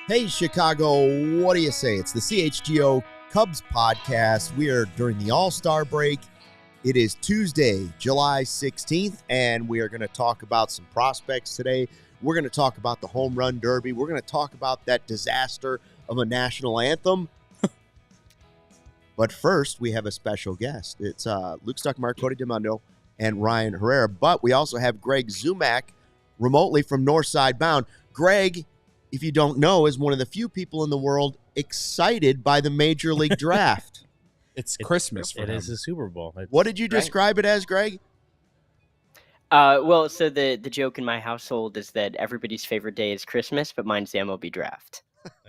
Hey, Chicago, what do you say? It's the CHGO Cubs Podcast. We are during the All-Star break. It is Tuesday, July 16th, and we are going to talk about some prospects today. We're going to talk about the home run derby. We're going to talk about that disaster of a national anthem. But first, we have a special guest. It's Luke Stuckmeyer, Cody Delmendo, and Ryan Herrera. But we also have Greg Zumach remotely from Northside Bound. Greg, if you don't know, is one of the few people in the world excited by the Major League Draft. It's Christmas for him. It is the Super Bowl. What did you describe it as, Greg? Well, so the joke in my household is that everybody's favorite day is Christmas, but mine's the MLB draft.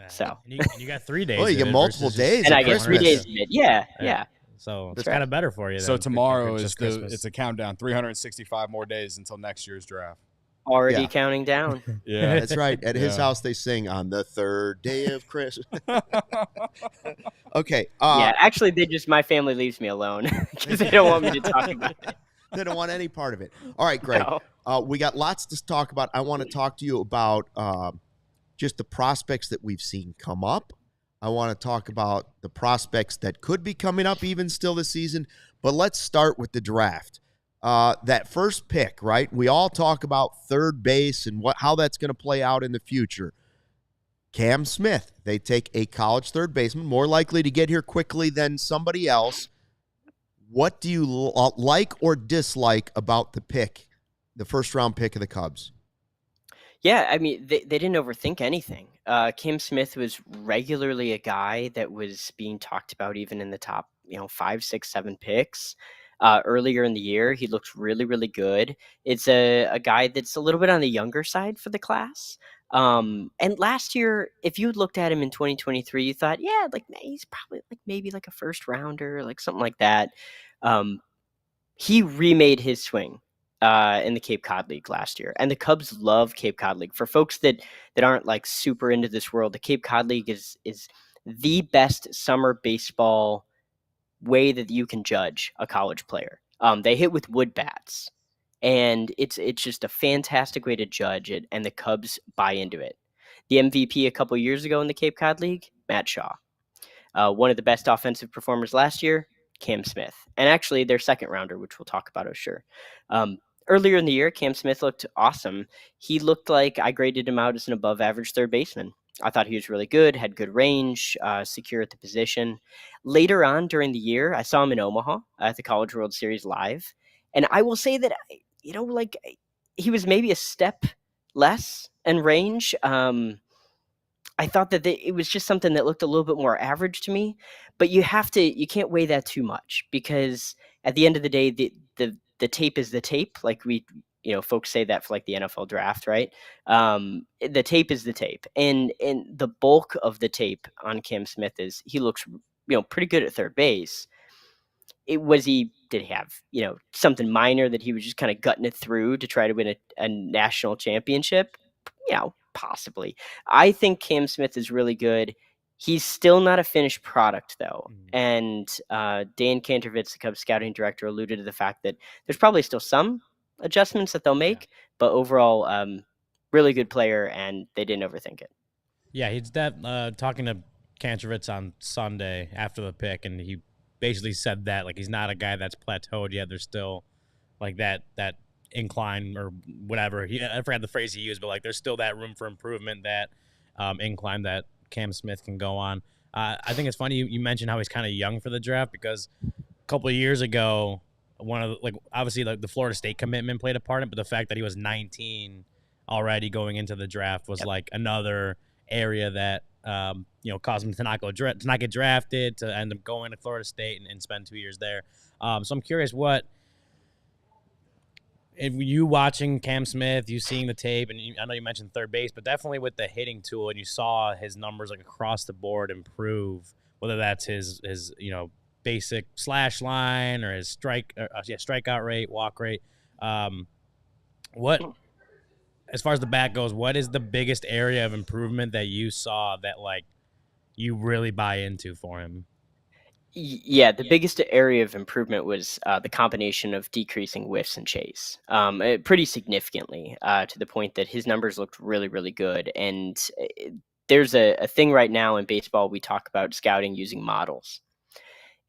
So and you got 3 days. Well, you get multiple days. And I get 3 days of it. Yeah. So it's kind of better for you. So tomorrow is Christmas. it's a countdown. 365 more days until next year's draft. Already counting down. Yeah, That's right. At his house, they sing on the third day of Christmas. Okay. Yeah, actually, my family leaves me alone because they don't want me to talk about it. They don't want any part of it. All right, Greg. No. We got lots to talk about. I want to talk to you about just the prospects that we've seen come up. I want to talk about the prospects that could be coming up even still this season. But let's start with the draft. That first pick, right? We all talk about third base and how that's going to play out in the future. Cam Smith, they take a college third baseman, more likely to get here quickly than somebody else. What do you like or dislike about the pick, the first-round pick of the Cubs? Yeah, I mean, they didn't overthink anything. Cam Smith was regularly a guy that was being talked about even in the top, 5, 6, 7 picks. Earlier in the year, he looked really, really good. It's a guy that's a little bit on the younger side for the class. And last year, if you looked at him in 2023, you thought, yeah, he's probably maybe a first rounder, something like that. He remade his swing in the Cape Cod League last year, and the Cubs love Cape Cod League. For folks that aren't super into this world, the Cape Cod League is the best summer baseball way that you can judge a college player. They hit with wood bats, and it's just a fantastic way to judge it, and the Cubs buy into it. The MVP a couple years ago in the Cape Cod League, Matt Shaw. One of the best offensive performers last year, Cam Smith. And actually their second rounder, which we'll talk about, I'm sure. Earlier in the year, Cam Smith looked awesome. He looked like I graded him out as an above average third baseman. I thought he was really good, had good range, secure at the position. Later on during the year, I saw him in Omaha at the College World Series live. And I will say that, he was maybe a step less in range. I thought that it was just something that looked a little bit more average to me. But you can't weigh that too much, because at the end of the day, the tape is the tape. Folks say that for the NFL draft, right? The tape is the tape, and the bulk of the tape on Cam Smith is he looks, pretty good at third base. Did he have, something minor that he was just kind of gutting it through to try to win a national championship? Possibly. I think Cam Smith is really good. He's still not a finished product, though. And Dan Kantervitz, the Cubs scouting director, alluded to the fact that there's probably still some adjustments that they'll make, but overall, really good player, and they didn't overthink it. Yeah, he's talking to Kantervitz on Sunday after the pick, and he basically said that he's not a guy that's plateaued yet. There's still that incline or whatever. I forgot the phrase he used, but there's still that room for improvement, that incline that Cam Smith can go on. I think it's funny you mentioned how he's kind of young for the draft, because a couple of years ago, one of obviously the Florida State commitment played a part in it, but the fact that he was 19 already going into the draft was another area that caused him to not get drafted, to end up going to Florida State and spend 2 years there. So I'm curious, if you watching Cam Smith, you seeing the tape, and I know you mentioned third base, but definitely with the hitting tool, and you saw his numbers across the board improve, whether that's his basic slash line or his strikeout rate, walk rate. What, as far as the bat goes, what is the biggest area of improvement that you saw that you really buy into for him? Yeah, the biggest area of improvement was the combination of decreasing whiffs and chase, pretty significantly, to the point that his numbers looked really, really good. And there's a thing right now in baseball, we talk about scouting using models.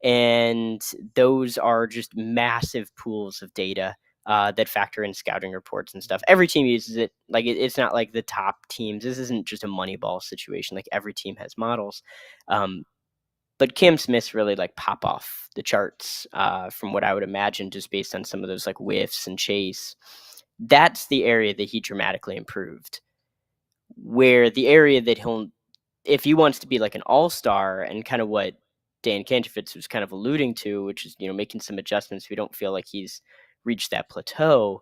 And those are just massive pools of data that factor in scouting reports and stuff. Every team uses it. Like it's not like the top teams. This isn't just a Moneyball situation. Like every team has models. But Cam Smith's really like pop off the charts from what I would imagine, just based on some of those like whiffs and chase. That's the area that he dramatically improved. Where the area that if he wants to be like an all-star, and kind of what Dan Kantrowitz was kind of alluding to, which is, making some adjustments, we don't feel like he's reached that plateau,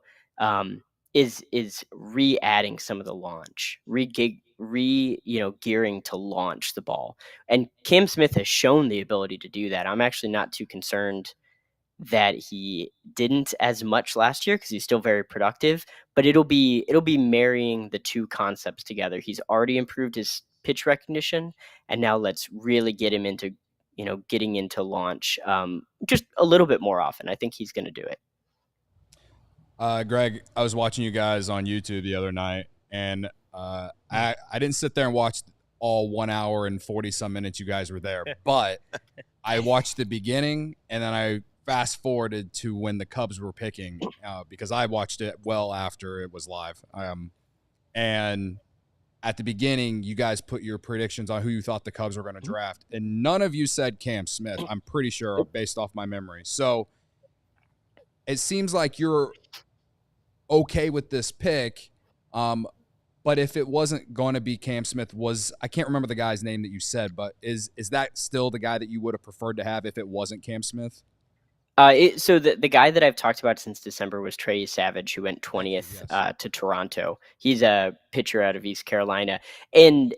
is re-adding some of the launch, gearing to launch the ball. And Cam Smith has shown the ability to do that. I'm actually not too concerned that he didn't as much last year, because he's still very productive, but it'll be marrying the two concepts together. He's already improved his pitch recognition, and now let's really get him into, getting into launch just a little bit more often. I think he's going to do it. Greg, I was watching you guys on YouTube the other night, and I didn't sit there and watch all 1 hour and 40 some minutes you guys were there, but I watched the beginning, and then I fast forwarded to when the Cubs were picking, because I watched it well after it was live. And at the beginning, you guys put your predictions on who you thought the Cubs were going to draft, and none of you said Cam Smith, I'm pretty sure, based off my memory. So it seems like you're okay with this pick. But if it wasn't going to be Cam Smith, I can't remember the guy's name that you said, but is that still the guy that you would have preferred to have if it wasn't Cam Smith? So the guy that I've talked about since December was Trey Savage, who went 20th to Toronto. He's a pitcher out of East Carolina. And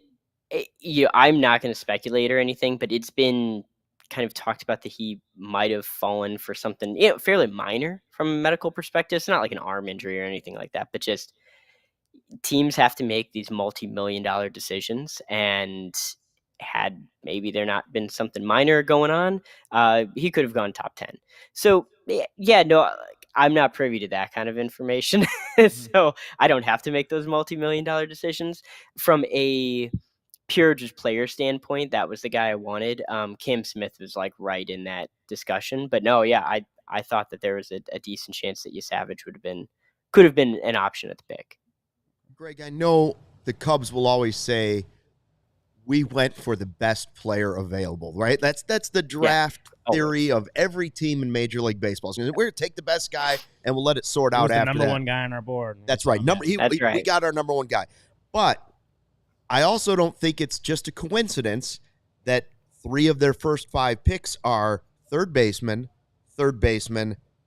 I'm not going to speculate or anything, but it's been kind of talked about that he might have fallen for something fairly minor from a medical perspective. It's not like an arm injury or anything like that, but just teams have to make these multi-million-dollar decisions, and had maybe there not been something minor going on, he could have gone top 10. So I'm not privy to that kind of information. So I don't have to make those multi-million-dollar decisions. From a pure just player standpoint, that was the guy I wanted. Cam Smith was like right in that discussion, but no, I thought that there was a decent chance that Savage could have been an option at the pick. Greg, I know the Cubs will always say, we went for the best player available, right? That's the draft theory of every team in Major League Baseball. So we're going to take the best guy, and we'll let it sort out after that. Number one guy on our board. That's right. We got our number one guy. But I also don't think it's just a coincidence that 3 of their first 5 picks are third baseman,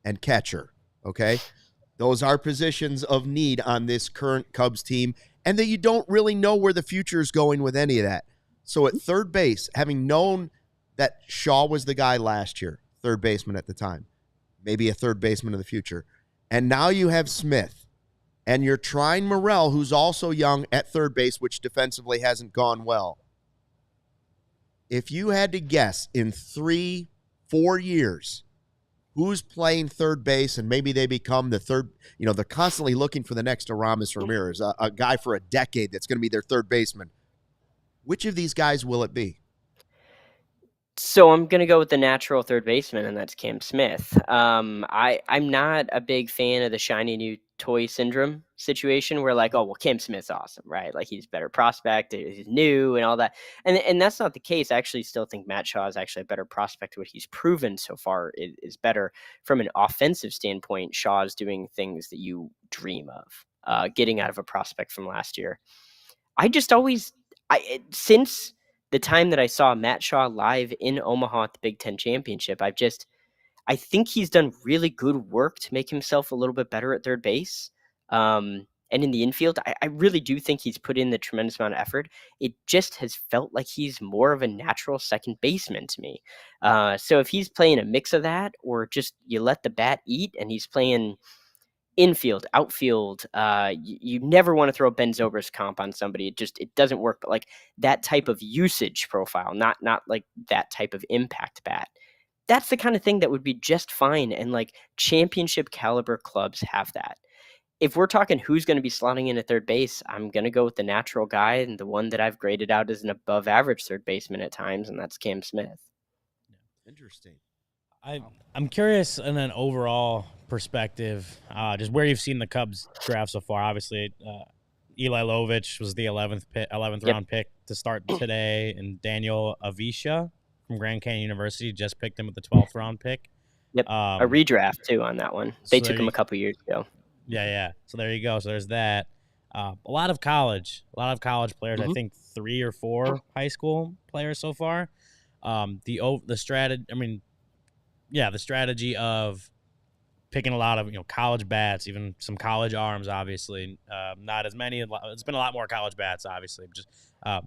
and catcher, okay? Those are positions of need on this current Cubs team, and that you don't really know where the future is going with any of that. So at third base, having known that Shaw was the guy last year, third baseman at the time, maybe a third baseman of the future, and now you have Smith, and you're trying Morel, who's also young at third base, which defensively hasn't gone well. If you had to guess in 3-4 years who's playing third base, and maybe they become the third, they're constantly looking for the next Aramis Ramirez, a guy for a decade that's going to be their third baseman. Which of these guys will it be? So I'm going to go with the natural third baseman, and that's Cam Smith. I'm not a big fan of the shiny new toy syndrome situation where like, oh, well, Cam Smith's awesome, right? Like he's a better prospect, he's new and all that. And that's not the case. I actually still think Matt Shaw is actually a better prospect. What he's proven so far is better. From an offensive standpoint, Shaw is doing things that you dream of, getting out of a prospect from last year. Since the time that I saw Matt Shaw live in Omaha at the Big Ten Championship, I think he's done really good work to make himself a little bit better at third base. And in the infield, I really do think he's put in the tremendous amount of effort. It just has felt like he's more of a natural second baseman to me. So if he's playing a mix of that, or just you let the bat eat and he's playing infield, outfield, you never want to throw Ben Zobrist comp on somebody. It doesn't work. But like that type of usage profile, not like that type of impact bat. That's the kind of thing that would be just fine. And like championship caliber clubs have that. if we're talking who's going to be slotting in at third base, I'm going to go with the natural guy and the one that I've graded out as an above average third baseman at times, and that's Cam Smith. Interesting. I'm curious in an overall perspective, just where you've seen the Cubs draft so far. Obviously, Eli Lovich was the 11th round pick to start today, and Daniel Avisha from Grand Canyon University just picked him with the 12th round pick. Yep, a redraft too on that one. They took him a couple years ago. Yeah. So there you go. So there's that. A lot of college players. I think 3 or 4 high school players so far. The strategy of picking a lot of college bats, even some college arms. Obviously, not as many. It's been a lot more college bats, obviously. Just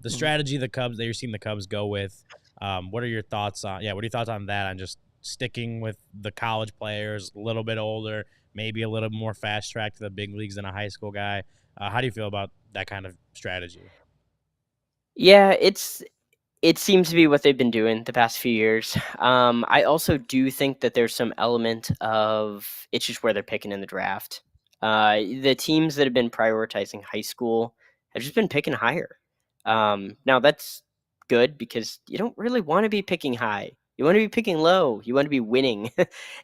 the strategy the Cubs that you're seeing the Cubs go with. What are your thoughts on? Yeah, what are your thoughts on that? On just sticking with the college players, a little bit older, maybe a little more fast track to the big leagues than a high school guy. How do you feel about that kind of strategy? Yeah, it seems to be what they've been doing the past few years. I also do think that there's some element of it's just where they're picking in the draft. The teams that have been prioritizing high school have just been picking higher. Now that's good because you don't really want to be picking high. You want to be picking low. You want to be winning.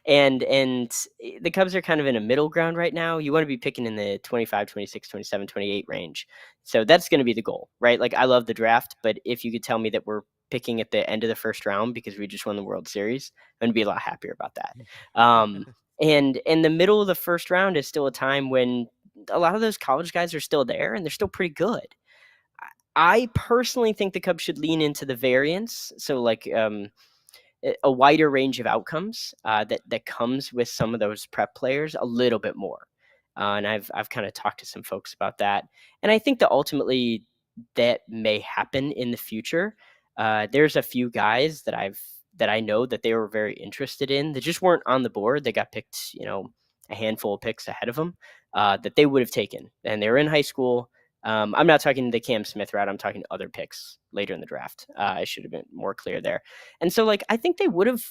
and the Cubs are kind of in a middle ground right now. You want to be picking in the 25, 26, 27, 28 range. So that's going to be the goal, right? Like, I love the draft, but if you could tell me that we're picking at the end of the first round because we just won the World Series, I'm going to be a lot happier about that. And in the middle of the first round is still a time when a lot of those college guys are still there and they're still pretty good. I personally think the Cubs should lean into the variance. So like a wider range of outcomes that comes with some of those prep players a little bit more. And I've kind of talked to some folks about that. And I think that ultimately that may happen in the future. There's a few guys that I know that they were very interested in that just weren't on the board. They got picked, a handful of picks ahead of them that they would have taken. And they were in high school. I'm not talking the Cam Smith route. I'm talking other picks later in the draft. I should have been more clear there. And so, I think they would have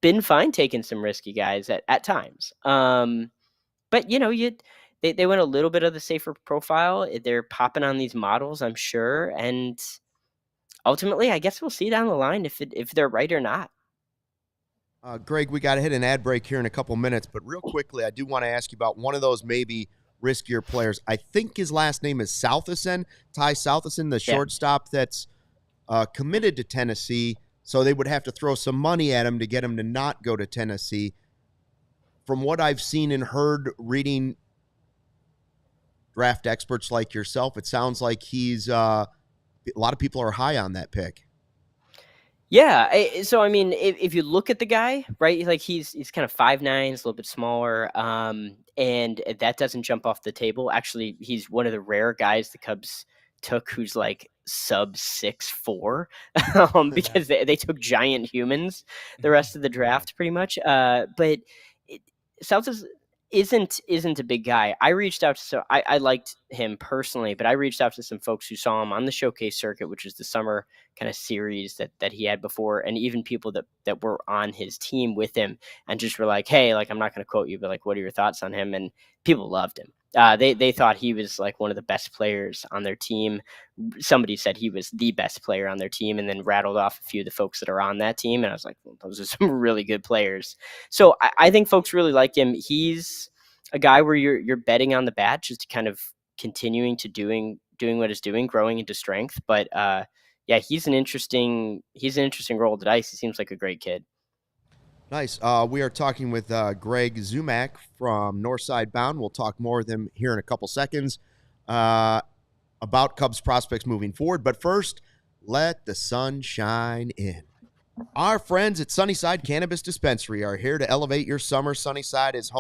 been fine taking some risky guys at times. But they went a little bit of the safer profile. They're popping on these models, I'm sure, and ultimately, I guess we'll see down the line if they're right or not. Greg, we got to hit an ad break here in a couple minutes, but real quickly, I do want to ask you about one of those maybe riskier players. I think his last name is Southison, Ty Southison, the shortstop that's committed to Tennessee. So they would have to throw some money at him to get him to not go to Tennessee. From what I've seen and heard reading draft experts like yourself, it sounds like he's a lot of people are high on that pick. Yeah, so I mean, if you look at the guy, right, like he's kind of 5'9", he's a little bit smaller, and that doesn't jump off the table. Actually, he's one of the rare guys the Cubs took who's like sub 6'4", because they took giant humans the rest of the draft pretty much. But South isn't a big guy. I reached out to I liked him personally, but I reached out to some folks who saw him on the showcase circuit, which is the summer kind of series that he had before, and even people that were on his team with him, and just were like, hey, like, I'm not going to quote you, but like, what are your thoughts on him? And people loved him. They thought he was like one of the best players on their team. Somebody said he was the best player on their team, and then rattled off a few of the folks that are on that team. And I was like, well, those are some really good players. So I think folks really like him. He's a guy where you're betting on the bat, just kind of continuing to doing what he's doing, growing into strength. But yeah, he's an interesting roll of the dice. He seems like a great kid. Nice. We are talking with Greg Zumach from Northside Bound. We'll talk more with him here in a couple seconds about Cubs prospects moving forward. But first, let the sun shine in. Our friends at Sunnyside Cannabis Dispensary are here to elevate your summer. Sunnyside is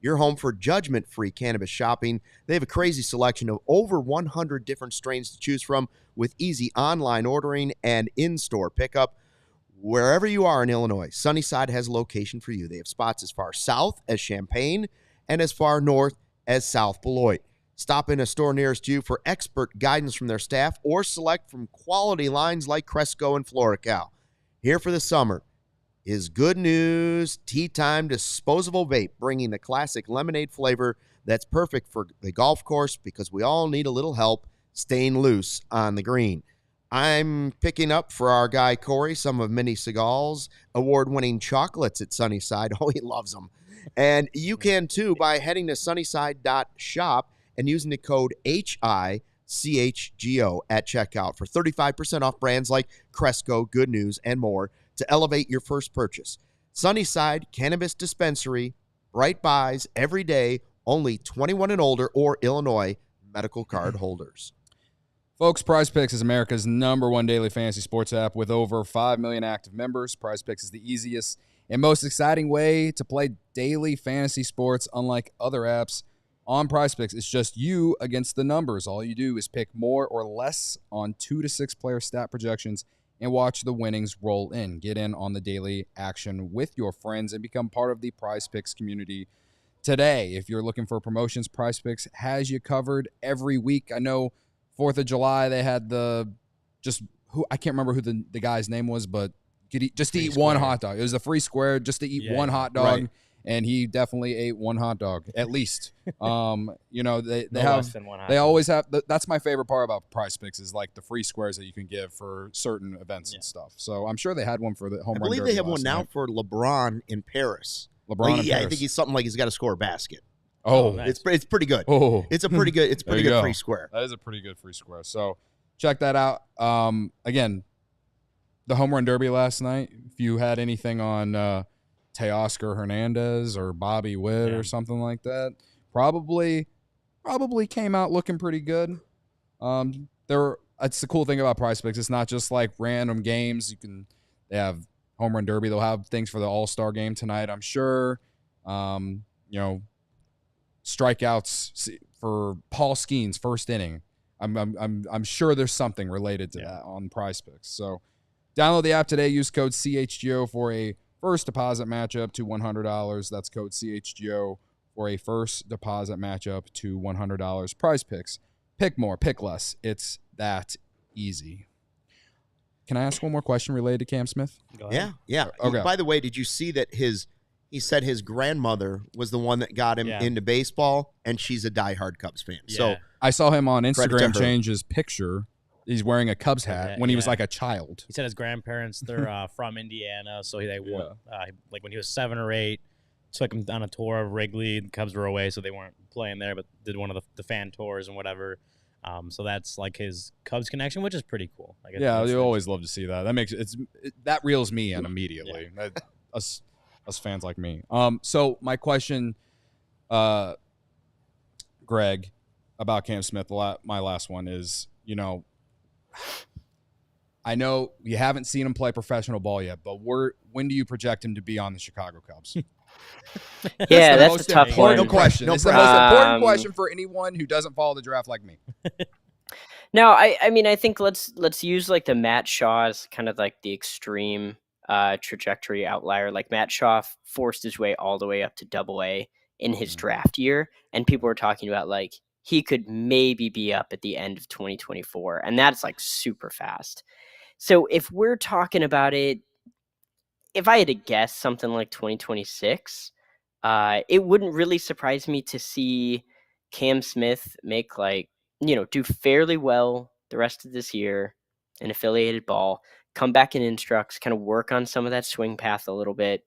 your home for judgment-free cannabis shopping. They have a crazy selection of over 100 different strains to choose from with easy online ordering and in-store pickup. Wherever you are in Illinois, Sunnyside has a location for you. They have spots as far south as Champaign and as far north as South Beloit. Stop in a store nearest you for expert guidance from their staff or select from quality lines like Cresco and FloriCal. Here for the summer is Good News Tea Time Disposable Vape, bringing the classic lemonade flavor that's perfect for the golf course because we all need a little help staying loose on the green. I'm picking up for our guy Corey some of Mini Seagal's award-winning chocolates at Sunnyside. Oh, he loves them. And you can too by heading to sunnyside.shop and using the code HICHGO at checkout for 35% off brands like Cresco, Good News, and more to elevate your first purchase. Sunnyside Cannabis Dispensary, bright buys every day, only 21 and older or Illinois medical card holders. Folks, Prize Picks is America's #1 daily fantasy sports app with over 5 million active members. Prize Picks is the easiest and most exciting way to play daily fantasy sports. Unlike other apps, on Prize Picks, it's just you against the numbers. All you do is pick more or less on 2 to 6 player stat projections and watch the winnings roll in. Get in on the daily action with your friends and become part of the Prize Picks community today. If you're looking for promotions, Prize Picks has you covered every week. I know 4th of July, they had I can't remember who the guy's name was, but just to eat one hot dog. It was a free square just to eat one hot dog, right. And he definitely ate one hot dog, at least. They always have, that's my favorite part about Prize Picks is like the free squares that you can give for certain events and stuff. So I'm sure they had one for the home run derby. I believe they have one now for LeBron in Paris. I think he's something like he's got to score a basket. Oh, nice. It's pretty good. Oh, it's a pretty good free square. That is a pretty good free square. So check that out. Again, the home run derby last night. If you had anything on Teoscar Hernandez or Bobby Witt or something like that, probably came out looking pretty good. It's the cool thing about Prize Picks. It's not just like random games. They have home run derby. They'll have things for the All-Star game tonight, I'm sure. Strikeouts for Paul Skeens first inning. I'm sure there's something related to that on Prize Picks. So download the app today. Use code CHGO for a first deposit matchup to $100. That's code CHGO for a first deposit matchup to $100. Prize Picks. Pick more, pick less. It's that easy. Can I ask one more question related to Cam Smith? Go ahead. Yeah. Okay. By the way, did you see that he said his grandmother was the one that got him into baseball, and she's a diehard Cubs fan. Yeah. So I saw him on Instagram change his picture. He's wearing a Cubs hat when he was like a child. He said his grandparents, they're from Indiana, so they won. Like when he was 7 or 8, took him on a tour of Wrigley. The Cubs were away, so they weren't playing there, but did one of the fan tours and whatever. So that's like his Cubs connection, which is pretty cool. You always love to see that. That reels me in immediately. Us fans like me. So my question, Greg, about Cam Smith, my last one is, I know you haven't seen him play professional ball yet, but when do you project him to be on the Chicago Cubs? Yeah, that's a tough one. Question. It's the most important question for anyone who doesn't follow the draft like me. No, I mean, I think let's use like the Matt Shaw as kind of like the extreme trajectory outlier. Like Matt Shaw forced his way all the way up to Double-A in his draft year, and people were talking about like he could maybe be up at the end of 2024, and that's like super fast. So if we're talking about it, if I had to guess something like 2026, it wouldn't really surprise me to see Cam Smith make do fairly well the rest of this year in affiliated ball, come back in instructs, kind of work on some of that swing path a little bit,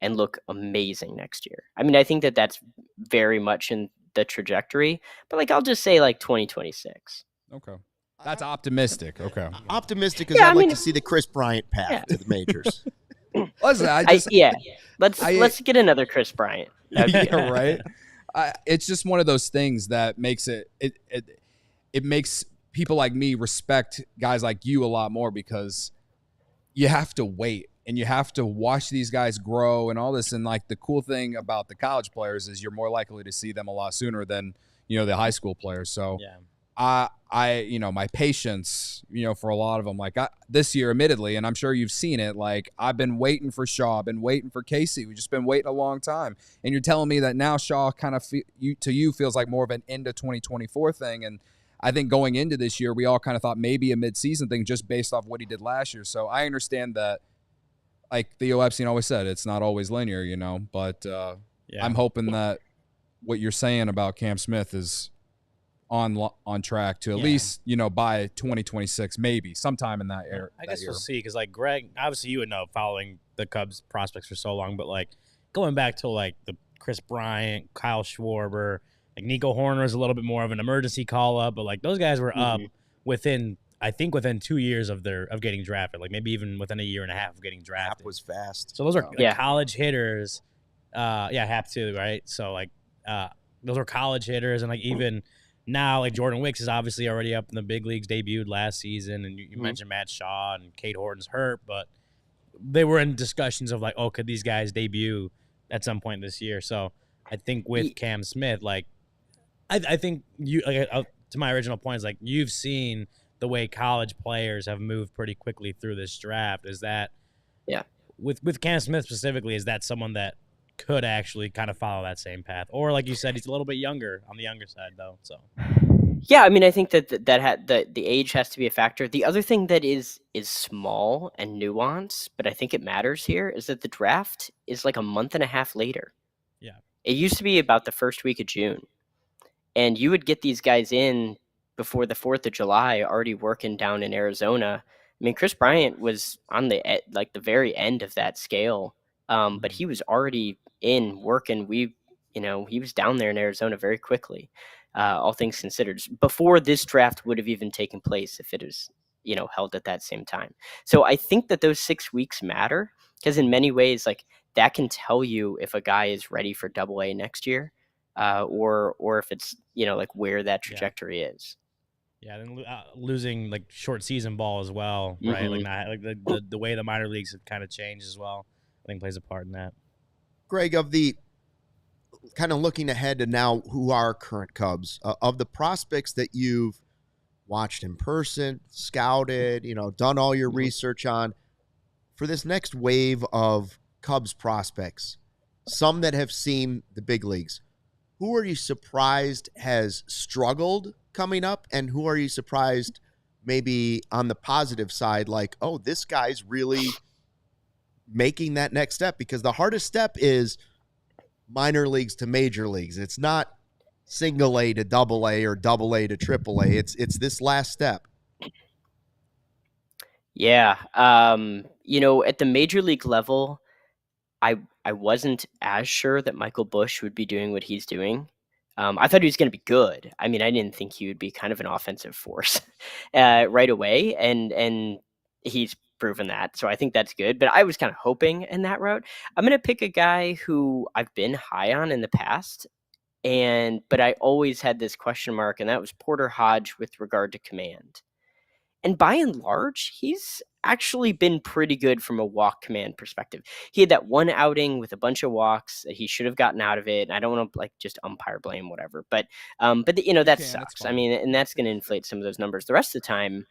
and look amazing next year. I mean, I think that's very much in the trajectory, but I'll just say 2026. Okay. That's optimistic. Okay. Optimistic because I'd like to see the Chris Bryant path to the majors. Listen, let's get another Chris Bryant. Yeah, right. It's just one of those things that makes it makes people like me respect guys like you a lot more because you have to wait and you have to watch these guys grow and all this. And the cool thing about the college players is you're more likely to see them a lot sooner than, the high school players. So my patience, for a lot of them, this year, admittedly, and I'm sure you've seen it, I've been waiting for Shaw, I've been waiting for Casey. We've just been waiting a long time. And you're telling me that now Shaw kind of feels like more of an end of 2024 thing. And I think going into this year, we all kind of thought maybe a midseason thing just based off what he did last year. So I understand that, Theo Epstein always said, it's not always linear, but I'm hoping that what you're saying about Cam Smith is on track to at least, by 2026, maybe sometime in that year. I guess we'll see, because like Greg, obviously you would know following the Cubs prospects for so long, but like going back to like the Chris Bryant, Kyle Schwarber, like Nico Horner is a little bit more of an emergency call up, but like those guys were up within 2 years of getting drafted, like maybe even within a year and a half of getting drafted. Hap was fast. So those are college hitters. Hap too, right? So like those are college hitters, and like even now, like Jordan Wicks is obviously already up in the big leagues, debuted last season, and you mentioned Matt Shaw and Cade Horton's hurt, but they were in discussions of like, could these guys debut at some point this year? So I think with Cam Smith, like I think you, like, to my original point, is like you've seen the way college players have moved pretty quickly through this draft. Is that with Cam Smith specifically, is that someone that could actually kind of follow that same path? Or like you said, he's a little bit younger, on the younger side though. So yeah, I mean, I think that the age has to be a factor. The other thing that is small and nuanced, but I think it matters here, is that the draft is like a month and a half later. Yeah. It used to be about the first week of June. And you would get these guys in before the 4th of July, already working down in Arizona. I mean, Chris Bryant was on the very end of that scale, but he was already in working. He was down there in Arizona very quickly, all things considered, before this draft would have even taken place if it was, held at that same time. So I think that those 6 weeks matter, because in many ways, like, that can tell you if a guy is ready for AA next year, or if it's, like, where that trajectory is. Yeah, then losing like short season ball as well, right? Like the way the minor leagues have kind of changed as well, I think plays a part in that. Greg, of the kind of looking ahead to now, who are current Cubs, of the prospects that you've watched in person, scouted, done all your research on, for this next wave of Cubs prospects, some that have seen the big leagues, who are you surprised has struggled coming up, and who are you surprised maybe on the positive side, like, this guy's really making that next step? Because the hardest step is minor leagues to major leagues. It's not single A to double A or double A to triple A. It's this last step. Yeah. At the major league level, I wasn't as sure that Michael Busch would be doing what he's doing. I thought he was going to be good. I mean, I didn't think he would be kind of an offensive force right away, and he's proven that. So I think that's good. But I was kind of hoping in that route. I'm going to pick a guy who I've been high on in the past, but I always had this question mark, and that was Porter Hodge with regard to command. And by and large, he's actually been pretty good from a walk command perspective. He had that one outing with a bunch of walks that he should have gotten out of it. And I don't want to just umpire blame, whatever. But that sucks. I mean, and that's going to inflate some of those numbers. The rest of the time,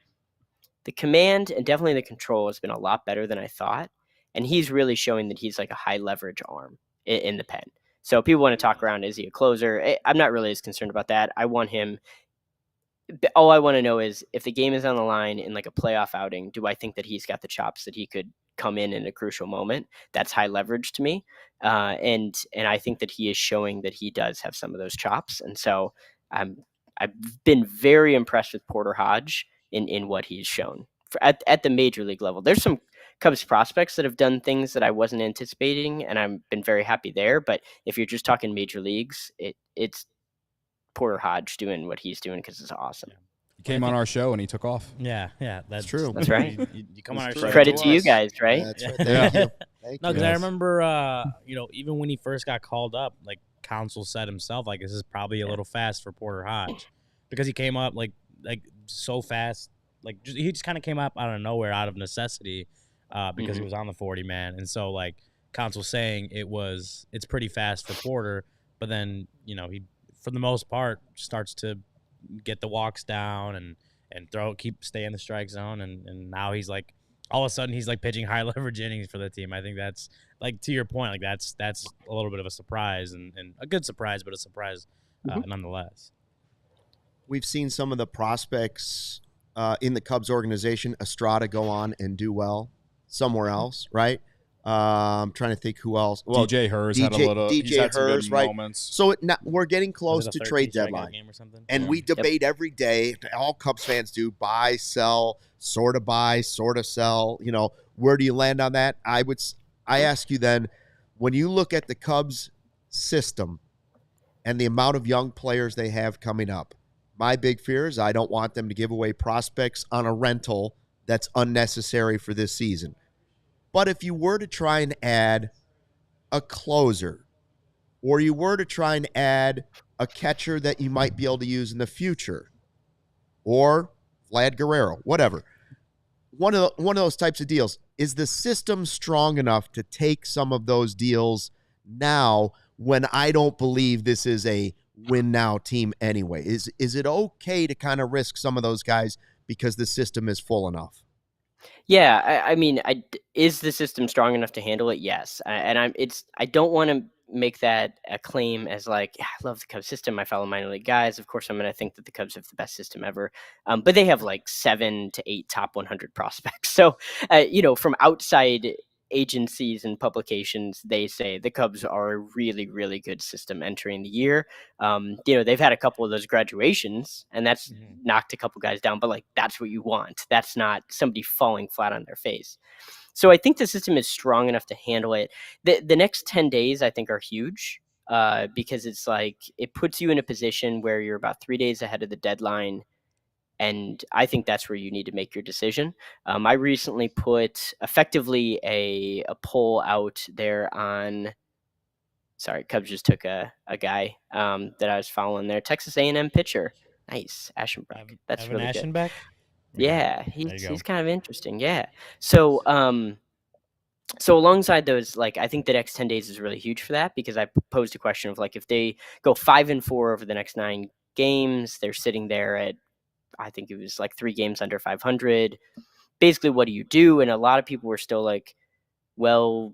the command and definitely the control has been a lot better than I thought. And he's really showing that he's like a high leverage arm in the pen. So people want to talk around, is he a closer? I'm not really as concerned about that. I want him. All I want to know is, if the game is on the line in like a playoff outing, do I think that he's got the chops that he could come in a crucial moment? That's high leverage to me. And I think that he is showing that he does have some of those chops. And so I've been very impressed with Porter Hodge in what he's shown at the major league level. There's some Cubs prospects that have done things that I wasn't anticipating, and I've been very happy there. But if you're just talking major leagues, it's Porter Hodge doing what he's doing, because it's awesome. He came on our show and he took off. Yeah, that's true. That's right. You come on our show. Credit to you guys, right? Yeah, that's right. Thank you. No, because I remember, even when he first got called up, like Counsell said himself, like, this is probably a little fast for Porter Hodge, because he came up like so fast, like he just kind of came up out of nowhere, out of necessity, because he was on the 40 man, and so like Counsell saying it's pretty fast for Porter, but then he, for the most part, starts to get the walks down and stay in the strike zone, and now he's like, all of a sudden he's like pitching high leverage innings for the team. I think that's, like, to your point, like that's a little bit of a surprise, and a good surprise, but a surprise nonetheless. We've seen some of the prospects in the Cubs organization, Estrada, go on and do well somewhere else, right? I'm trying to think who else. Well, DJ Herrera's had a little. He's DJ had some Herrera's, good right? moments. So we're getting close Was it to a trade 13 strikeout deadline, game or something? and we debate every day. All Cubs fans do: buy, sell, sort of sell. Where do you land on that? I ask you then, when you look at the Cubs system and the amount of young players they have coming up, my big fear is I don't want them to give away prospects on a rental that's unnecessary for this season. But if you were to try and add a closer, or you were to try and add a catcher that you might be able to use in the future, or Vlad Guerrero, whatever, one of those types of deals, is the system strong enough to take some of those deals now when I don't believe this is a win now team anyway? Is it okay to kind of risk some of those guys because the system is full enough? Yeah, I mean, is the system strong enough to handle it? Yes, I don't want to make that a claim as like, yeah, I love the Cubs system. I follow minor league guys. Of course, I'm going to think that the Cubs have the best system ever. But they have like 7 to 8 top 100 prospects. So, from outside agencies and publications, they say the Cubs are a really, really good system entering the year. They've had a couple of those graduations, and that's knocked a couple guys down, but like that's what you want. That's not somebody falling flat on their face. So I think the system is strong enough to handle it. The next 10 days, I think, are huge because it's like it puts you in a position where you're about 3 days ahead of the deadline. And I think that's where you need to make your decision. I recently put effectively a poll out there on. Sorry, Cubs just took a guy that I was following there. Texas A&M pitcher. Nice, Ashenbrook. That's Evan really good. Ashenbeck? Yeah, There you go. he's kind of interesting. Yeah. So so alongside those, like I think the next 10 days is really huge for that because I posed a question of like if they go 5-4 over the next 9 games, they're sitting there at I think it was like 3 games under 500. Basically, what do you do? And a lot of people were still like, well,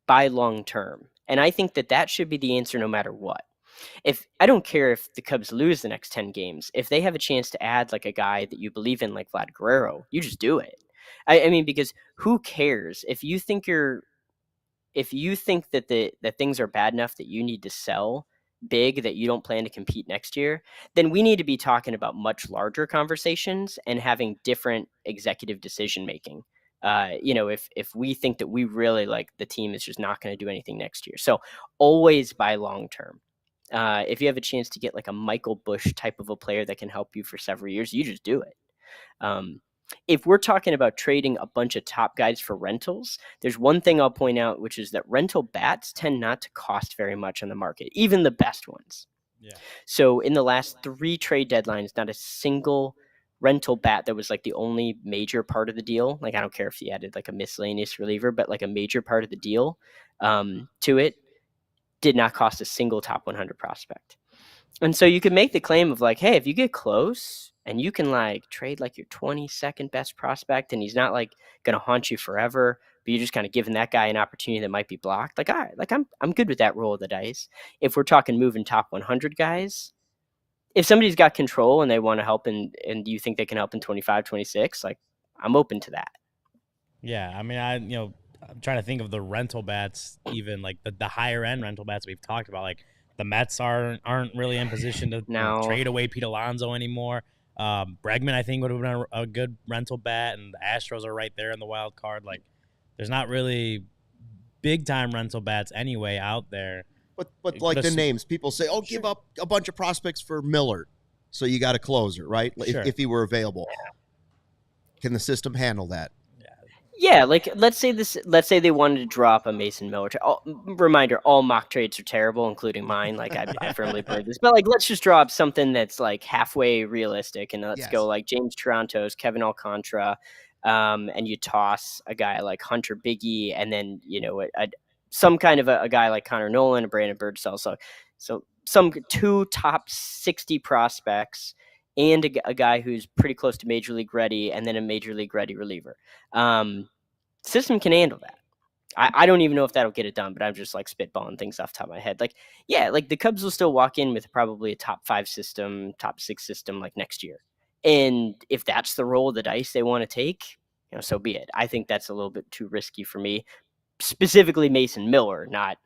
buy long term. And I think that should be the answer no matter what. If I don't care if the Cubs lose the next 10 games, if they have a chance to add like a guy that you believe in, like Vlad Guerrero, you just do it. I mean, because who cares if you think that things are bad enough that you need to sell big that you don't plan to compete next year, then we need to be talking about much larger conversations and having different executive decision making. If we think that we really like the team is just not going to do anything next year, so always buy long term. If you have a chance to get like a Michael Busch type of a player that can help you for several years, you just do it. If we're talking about trading a bunch of top guys for rentals, there's one thing I'll point out, which is that rental bats tend not to cost very much on the market, even the best ones. Yeah. So in the last 3 trade deadlines, not a single rental bat that was like the only major part of the deal. Like I don't care if you added like a miscellaneous reliever, but like a major part of the deal to it did not cost a single top 100 prospect. And so you could make the claim of like, hey, if you get close and you can like trade like your 22nd best prospect and he's not like going to haunt you forever, but you're just kind of giving that guy an opportunity that might be blocked. Like, all right, like I'm good with that roll of the dice. If we're talking moving top 100 guys, if somebody's got control and they want to help and you think they can help in 25, 26, like I'm open to that. Yeah. I mean, I'm trying to think of the rental bats, even like the higher end rental bats we've talked about, like, the Mets aren't really in position to trade away Pete Alonso anymore. Bregman, I think, would have been a good rental bat, and the Astros are right there in the wild card. Like, there's not really big-time rental bats anyway out there. But like the names, people say, oh, give up a bunch of prospects for Miller, so you got a closer, right? Sure. If he were available. Can the system handle that? Yeah, like let's say they wanted to drop a Mason Miller. Reminder: all mock trades are terrible, including mine. Like I firmly believe this, but like let's just drop something that's like halfway realistic, and let's go like James Toronto's, Kevin Alcantara, and you toss a guy like Hunter Biggie, and then some kind of a guy like Connor Nolan, a Brandon Birdsell. So some 2 top 60 prospects. And a guy who's pretty close to major league ready, and then a major league ready reliever. System can handle that. I don't even know if that'll get it done, but I'm just like spitballing things off the top of my head. Like, yeah, like the Cubs will still walk in with probably a top 5 system, top 6 system like next year. And if that's the roll of the dice they want to take, so be it. I think that's a little bit too risky for me. specifically Mason Miller, not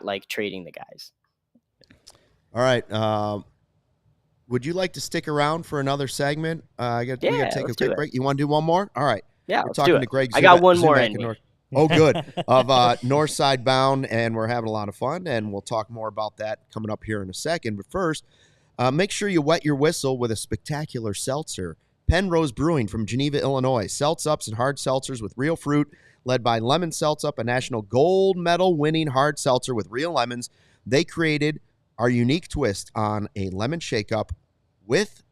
like trading the guys. All right. Would you like to stick around for another segment? We got to take a quick break. You want to do one more? All right. Yeah, we're let's talking do it. to Greg Zumach, I got one more in me. Oh, good. Of Northside Bound, and we're having a lot of fun, and we'll talk more about that coming up here in a second. But first, make sure you wet your whistle with a spectacular seltzer. Penrose Brewing from Geneva, Illinois. Seltz-ups and hard seltzers with real fruit, led by Lemon Seltz-Up, a national gold medal winning hard seltzer with real lemons. They created our unique twist on a lemon shake-up with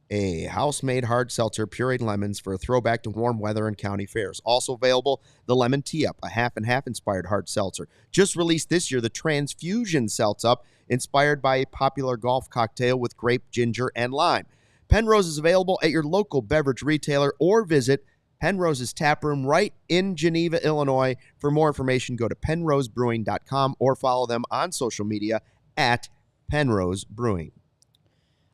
a house-made hard seltzer, pureed lemons for a throwback to warm weather and county fairs. Also available, the Lemon Tee-Up, a half-and-half inspired hard seltzer. Just released this year, the Transfusion Seltz-Up, inspired by a popular golf cocktail with grape, ginger, and lime. Penrose is available at your local beverage retailer or visit Penrose's tap room right in Geneva, Illinois. For more information, go to penrosebrewing.com or follow them on social media at Penrose Brewing.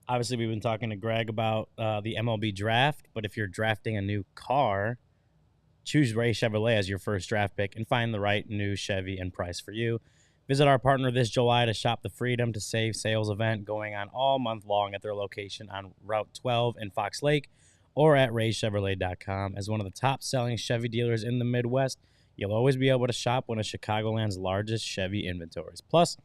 Obviously, we've been talking to Greg about the MLB draft, but if you're drafting a new car, choose Ray Chevrolet as your first draft pick and find the right new Chevy and price for you. Visit our partner this July to shop the Freedom to Save sales event going on all month long at their location on Route 12 in Fox Lake or at raychevrolet.com. As one of the top-selling Chevy dealers in the Midwest, you'll always be able to shop one of Chicagoland's largest Chevy inventories. Plus,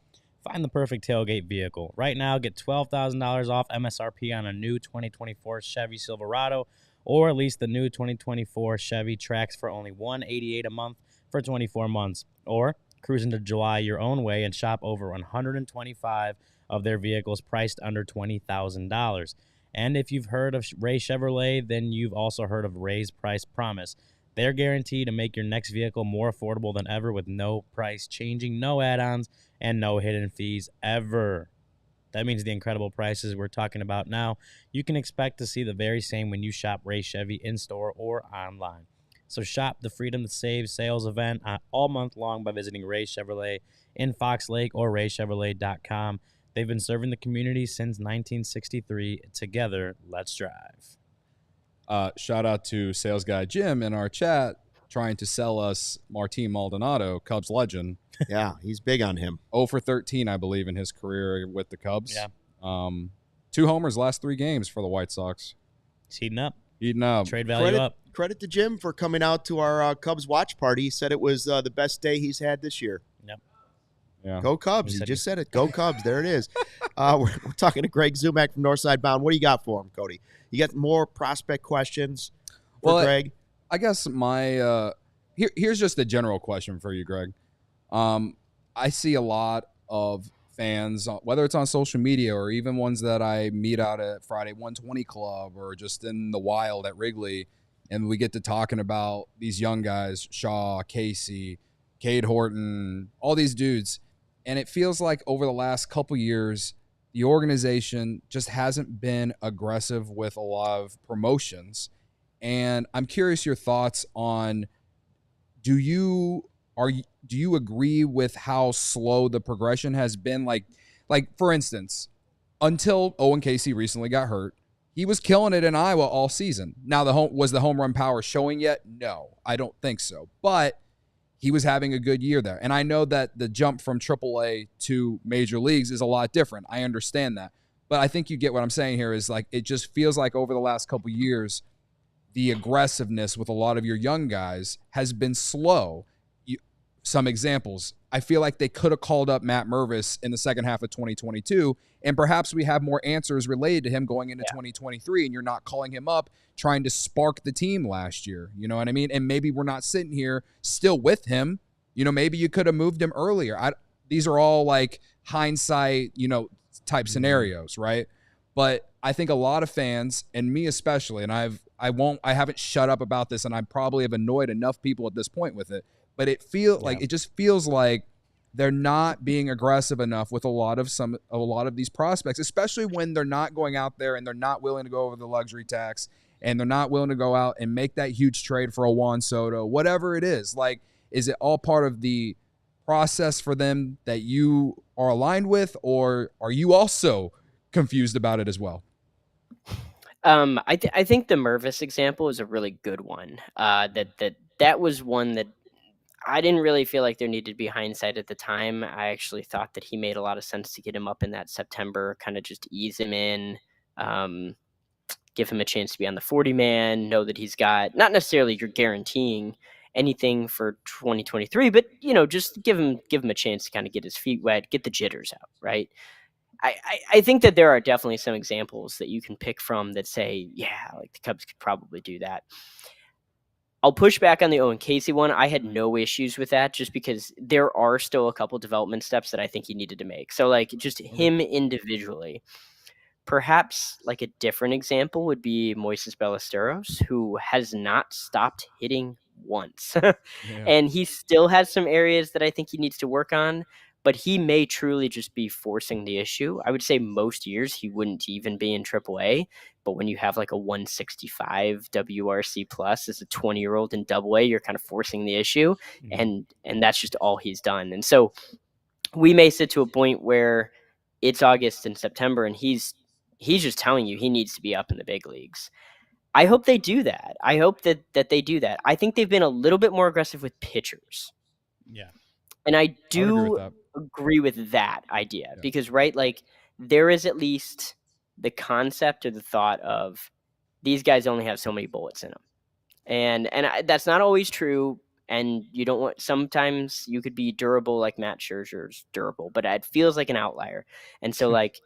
find the perfect tailgate vehicle. Right now, get $12,000 off MSRP on a new 2024 Chevy Silverado or at least the new 2024 Chevy Trax for only $188 a month for 24 months. Or cruise into July your own way and shop over 125 of their vehicles priced under $20,000. And if you've heard of Ray Chevrolet, then you've also heard of Ray's Price Promise. They're guaranteed to make your next vehicle more affordable than ever with no price changing, no add-ons, and no hidden fees ever. That means the incredible prices we're talking about now, you can expect to see the very same when you shop Ray Chevy in-store or online. So shop the Freedom to Save sales event all month long by visiting Ray Chevrolet in Fox Lake or raychevrolet.com. They've been serving the community since 1963. Together, let's drive. Shout out to sales guy Jim in our chat trying to sell us Martin Maldonado, Cubs legend. Yeah, he's big on him. 0 for 13, I believe, in his career with the Cubs. Yeah. 2 homers last 3 games for the White Sox. He's heating up. Trade value up. Credit to Jim for coming out to our Cubs watch party. He said it was the best day he's had this year. Yep. Yeah. Go Cubs. He just said it. Go Cubs. There it is. We're talking to Greg Zumach from Northside Bound. What do you got for him, Cody? You got more prospect questions for Greg? I guess my here's just a general question for you, Greg. I see a lot of fans, whether it's on social media or even ones that I meet out at Friday 120 Club or just in the wild at Wrigley, and we get to talking about these young guys, Shaw, Casey, Cade Horton, all these dudes. And it feels like over the last couple years, the organization just hasn't been aggressive with a lot of promotions. And I'm curious your thoughts on, do you agree with how slow the progression has been? Like for instance, until Owen Casey recently got hurt, he was killing it in Iowa all season. Now, was the home run power showing yet? No, I don't think so. But he was having a good year there. And I know that the jump from AAA to major leagues is a lot different. I understand that. But I think you get what I'm saying here is like, it just feels like over the last couple years, the aggressiveness with a lot of your young guys has been slow. Some examples, I feel like they could have called up Matt Mervis in the second half of 2022, and perhaps we have more answers related to him going into 2023, and you're not calling him up trying to spark the team last year. You know what I mean? And maybe we're not sitting here still with him. You know, maybe you could have moved him earlier. These are all like hindsight, type scenarios, right? But I think a lot of fans, and me especially, and I haven't shut up about this, and I probably have annoyed enough people at this point with it, but it just feels like they're not being aggressive enough with a lot of these prospects, especially when they're not going out there and they're not willing to go over the luxury tax and they're not willing to go out and make that huge trade for a Juan Soto, whatever it is. Like, is it all part of the process for them that you are aligned with, or are you also confused about it as well? I think the Mervis example is a really good one. That was one that I didn't really feel like there needed to be hindsight at the time. I actually thought that he made a lot of sense to get him up in that September, kind of just ease him in, give him a chance to be on the 40-man, know that he's got, not necessarily you're guaranteeing anything for 2023, but, just give him a chance to kind of get his feet wet, get the jitters out, right? I think that there are definitely some examples that you can pick from that say, yeah, like the Cubs could probably do that. I'll push back on the Owen Casey one. I had no issues with that just because there are still a couple development steps that I think he needed to make. So like just him individually. Perhaps like a different example would be Moises Ballesteros, who has not stopped hitting once. And he still has some areas that I think he needs to work on, but he may truly just be forcing the issue. I would say most years he wouldn't even be in AAA, but when you have like a 165 WRC plus as a 20-year-old in AA, you're kind of forcing the issue, and that's just all he's done. And so we may sit to a point where it's August and September, and he's just telling you he needs to be up in the big leagues. I hope they do that. I hope that they do that. I think they've been a little bit more aggressive with pitchers. Yeah. And I do agree with that idea because, right, like there is at least the concept or the thought of these guys only have so many bullets in them. And that's not always true. And you don't want, sometimes you could be durable like Matt Scherzer's durable, but it feels like an outlier. And so like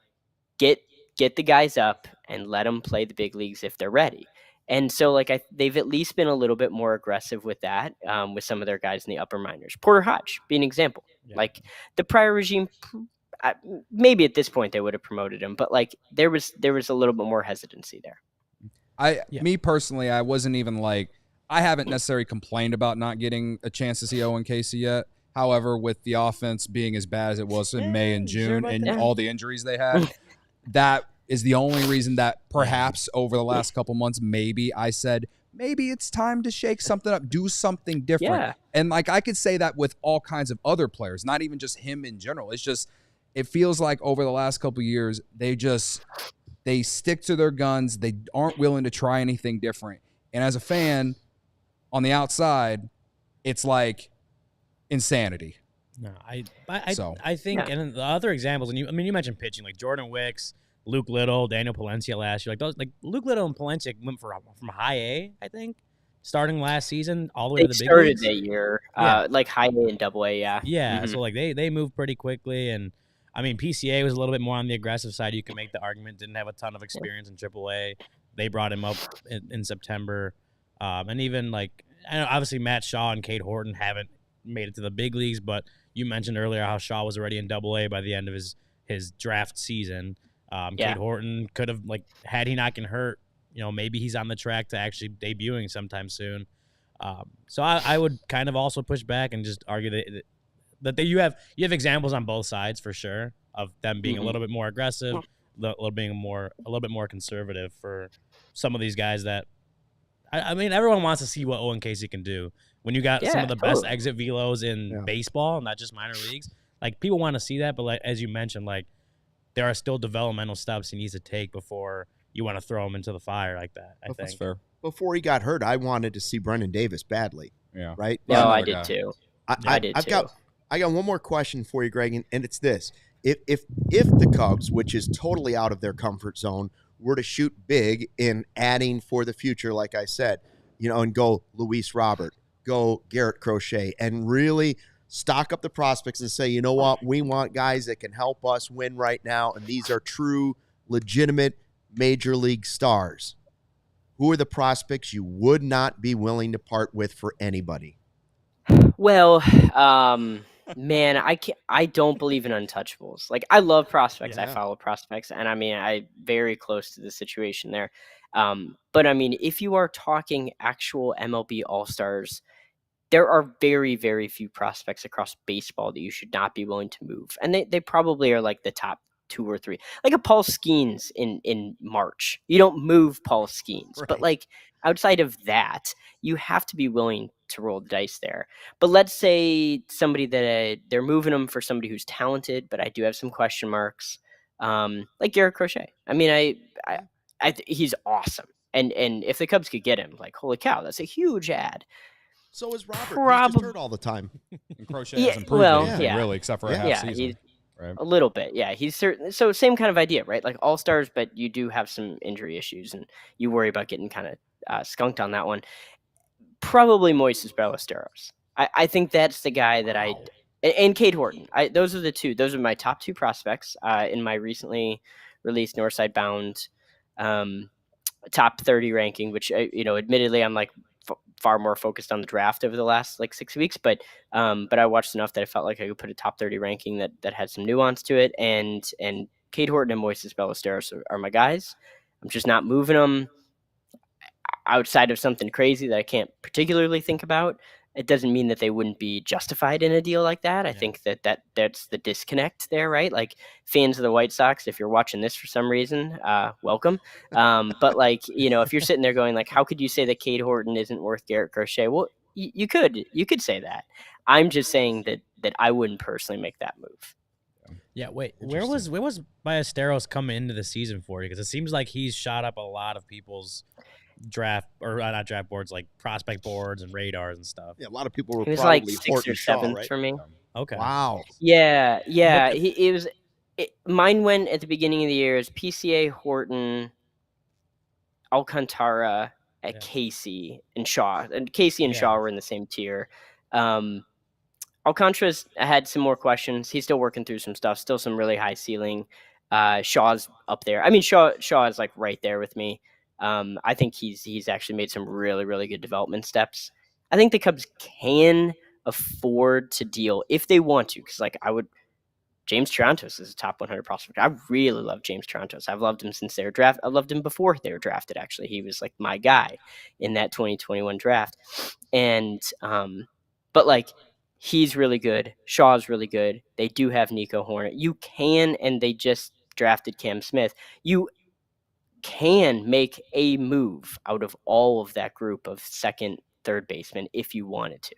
get the guys up and let them play the big leagues if they're ready. And so like they've at least been a little bit more aggressive with that, with some of their guys in the upper minors. Porter Hodge being an example. Yeah. Like the prior regime, maybe at this point they would have promoted him, but like there was a little bit more hesitancy there. Me personally, I wasn't even like, I haven't necessarily complained about not getting a chance to see Owen Casey yet. However, with the offense being as bad as it was in May and June and all the injuries they had, that is the only reason that perhaps over the last couple months, maybe I said, maybe it's time to shake something up, do something different. Yeah. And like I could say that with all kinds of other players, not even just him in general. It's just, it feels like over the last couple of years, they stick to their guns. They aren't willing to try anything different. And as a fan on the outside, it's like insanity. No, I think, and the other examples, and you mentioned pitching, like Jordan Wicks, Luke Little, Daniel Palencia last year. Like those, like Luke Little and Palencia went from high A, I think, starting last season all the way to the big leagues. They started that year, like high A and double A, yeah. Yeah, so like they moved pretty quickly, and I mean PCA was a little bit more on the aggressive side. You can make the argument, didn't have a ton of experience in AAA. They brought him up in September, and even like obviously Matt Shaw and Cade Horton haven't made it to the big leagues, but you mentioned earlier how Shaw was already in AA by the end of his draft season. Cade Horton could have, like, had he not been hurt, maybe he's on the track to actually debuting sometime soon. So I would kind of also push back and just argue that you have examples on both sides for sure of them being a little bit more aggressive, a little bit more conservative for some of these guys that I mean everyone wants to see what Owen Casey can do. When you got some of the best exit velos in baseball, not just minor leagues, like people want to see that. But like as you mentioned, like there are still developmental steps he needs to take before you want to throw him into the fire like that. I think that's fair. Before he got hurt, I wanted to see Brendan Davis badly. Yeah. Right. No, I did too. I got one more question for you, Greg, and it's this: if the Cubs, which is totally out of their comfort zone, were to shoot big in adding for the future, like I said, and go Luis Robert, go Garrett Crochet, and really stock up the prospects and say, you know what, we want guys that can help us win right now, and these are true, legitimate major league stars. Who are the prospects you would not be willing to part with for anybody? Well, man, I don't believe in untouchables. Like, I love prospects. Yeah. I follow prospects, and I mean, I'm very close to the situation there. But I mean, if you are talking actual MLB All-Stars, there are very, very few prospects across baseball that you should not be willing to move. And they probably are like the top 2 or 3. Like a Paul Skeens in March. You don't move Paul Skeens. Right. But like outside of that, you have to be willing to roll the dice there. But let's say somebody that they're moving them for somebody who's talented, but I do have some question marks. Like Garrett Crochet. I mean, I he's awesome. And if the Cubs could get him, like, holy cow, that's a huge ad. So is Robert. He's Probably. just hurt all the time. And Crochet has improved anything, really, except for a half season. Right. A little bit. Yeah, he's certain. So same kind of idea, right? Like all-stars, but you do have some injury issues, and you worry about getting kind of skunked on that one. Probably Moises Ballesteros. I think that's the guy that and Cade Horton. Those are the two. Those are my top two prospects in my recently released Northside Bound top 30 ranking, which admittedly I'm like far more focused on the draft over the last like 6 weeks, but I watched enough that I felt like I could put a top 30 ranking that had some nuance to it, and Cade Horton and Moises Ballesteros are my guys. I'm just not moving them outside of something crazy that I can't particularly think about. It doesn't mean that they wouldn't be justified in a deal like that. I think that's the disconnect there, right? Like fans of the White Sox, if you're watching this for some reason, welcome. But like, if you're sitting there going like, how could you say that Cade Horton isn't worth Garrett Crochet? Well, you could say that. I'm just saying that I wouldn't personally make that move. Yeah, wait, where was Ballesteros coming into the season for you? Because it seems like he's shot up a lot of people's draft or not draft boards, like prospect boards and radars and stuff. Yeah, a lot of people were He was probably like 6th Horton or Shaw, 7th right? for me. Okay. Wow. Yeah. Mine went at the beginning of the year as PCA, Horton, Alcantara, Casey, and Shaw. And Casey and Shaw were in the same tier. Alcantara's had some more questions. He's still working through some stuff. Still some really high ceiling. Shaw's up there. I mean, Shaw is like right there with me. I think he's actually made some really, really good development steps. I think the Cubs can afford to deal if they want to, because James Tarantos is a top 100 prospect. I really love James Tarantos. I've loved him since they were drafted. I loved him before they were drafted, actually. He was like my guy in that 2021 draft. And but like he's really good. Shaw's really good. They do have Nico Hornet. You can, and they just drafted Cam Smith. You can make a move out of all of that group of second, third baseman if you wanted to.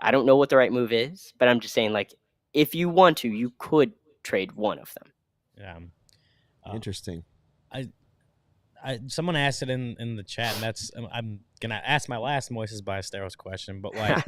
I don't know what the right move is, but I'm just saying, like, if you want to, you could trade one of them. Yeah. Interesting. Someone asked it in the chat, and I'm gonna ask my last Moises Ballesteros question, but like